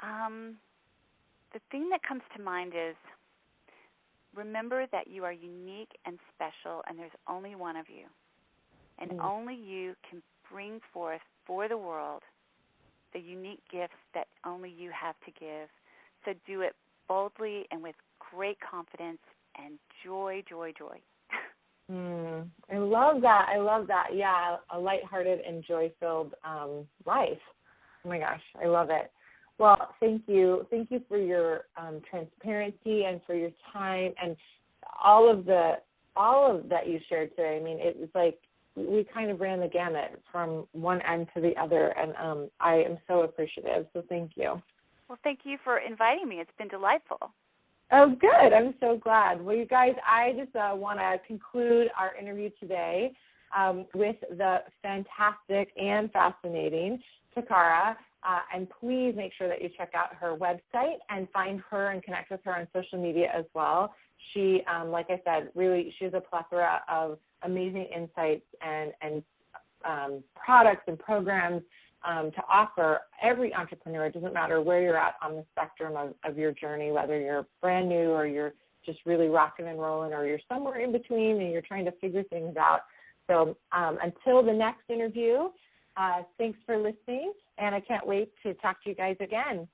The thing that comes to mind is remember that you are unique and special, and there's only one of you. And only you can bring forth for the world the unique gifts that only you have to give. So do it boldly and with great confidence and joy, joy, joy. I love that. I love that. Yeah, a lighthearted and joy-filled life. Oh my gosh, I love it. Well, thank you. Thank you for your transparency and for your time and all of that you shared today. I mean, it was like we kind of ran the gamut from one end to the other, and I am so appreciative. So thank you. Well, thank you for inviting me. It's been delightful. Oh, good. I'm so glad. Well, you guys, I just want to conclude our interview today with the fantastic and fascinating Takara. And please make sure that you check out her website and find her and connect with her on social media as well. She, like I said, really, she has a plethora of amazing insights and products and programs to offer every entrepreneur. It doesn't matter where you're at on the spectrum of your journey, whether you're brand new or you're just really rocking and rolling or you're somewhere in between and you're trying to figure things out. So until the next interview, thanks for listening, and I can't wait to talk to you guys again.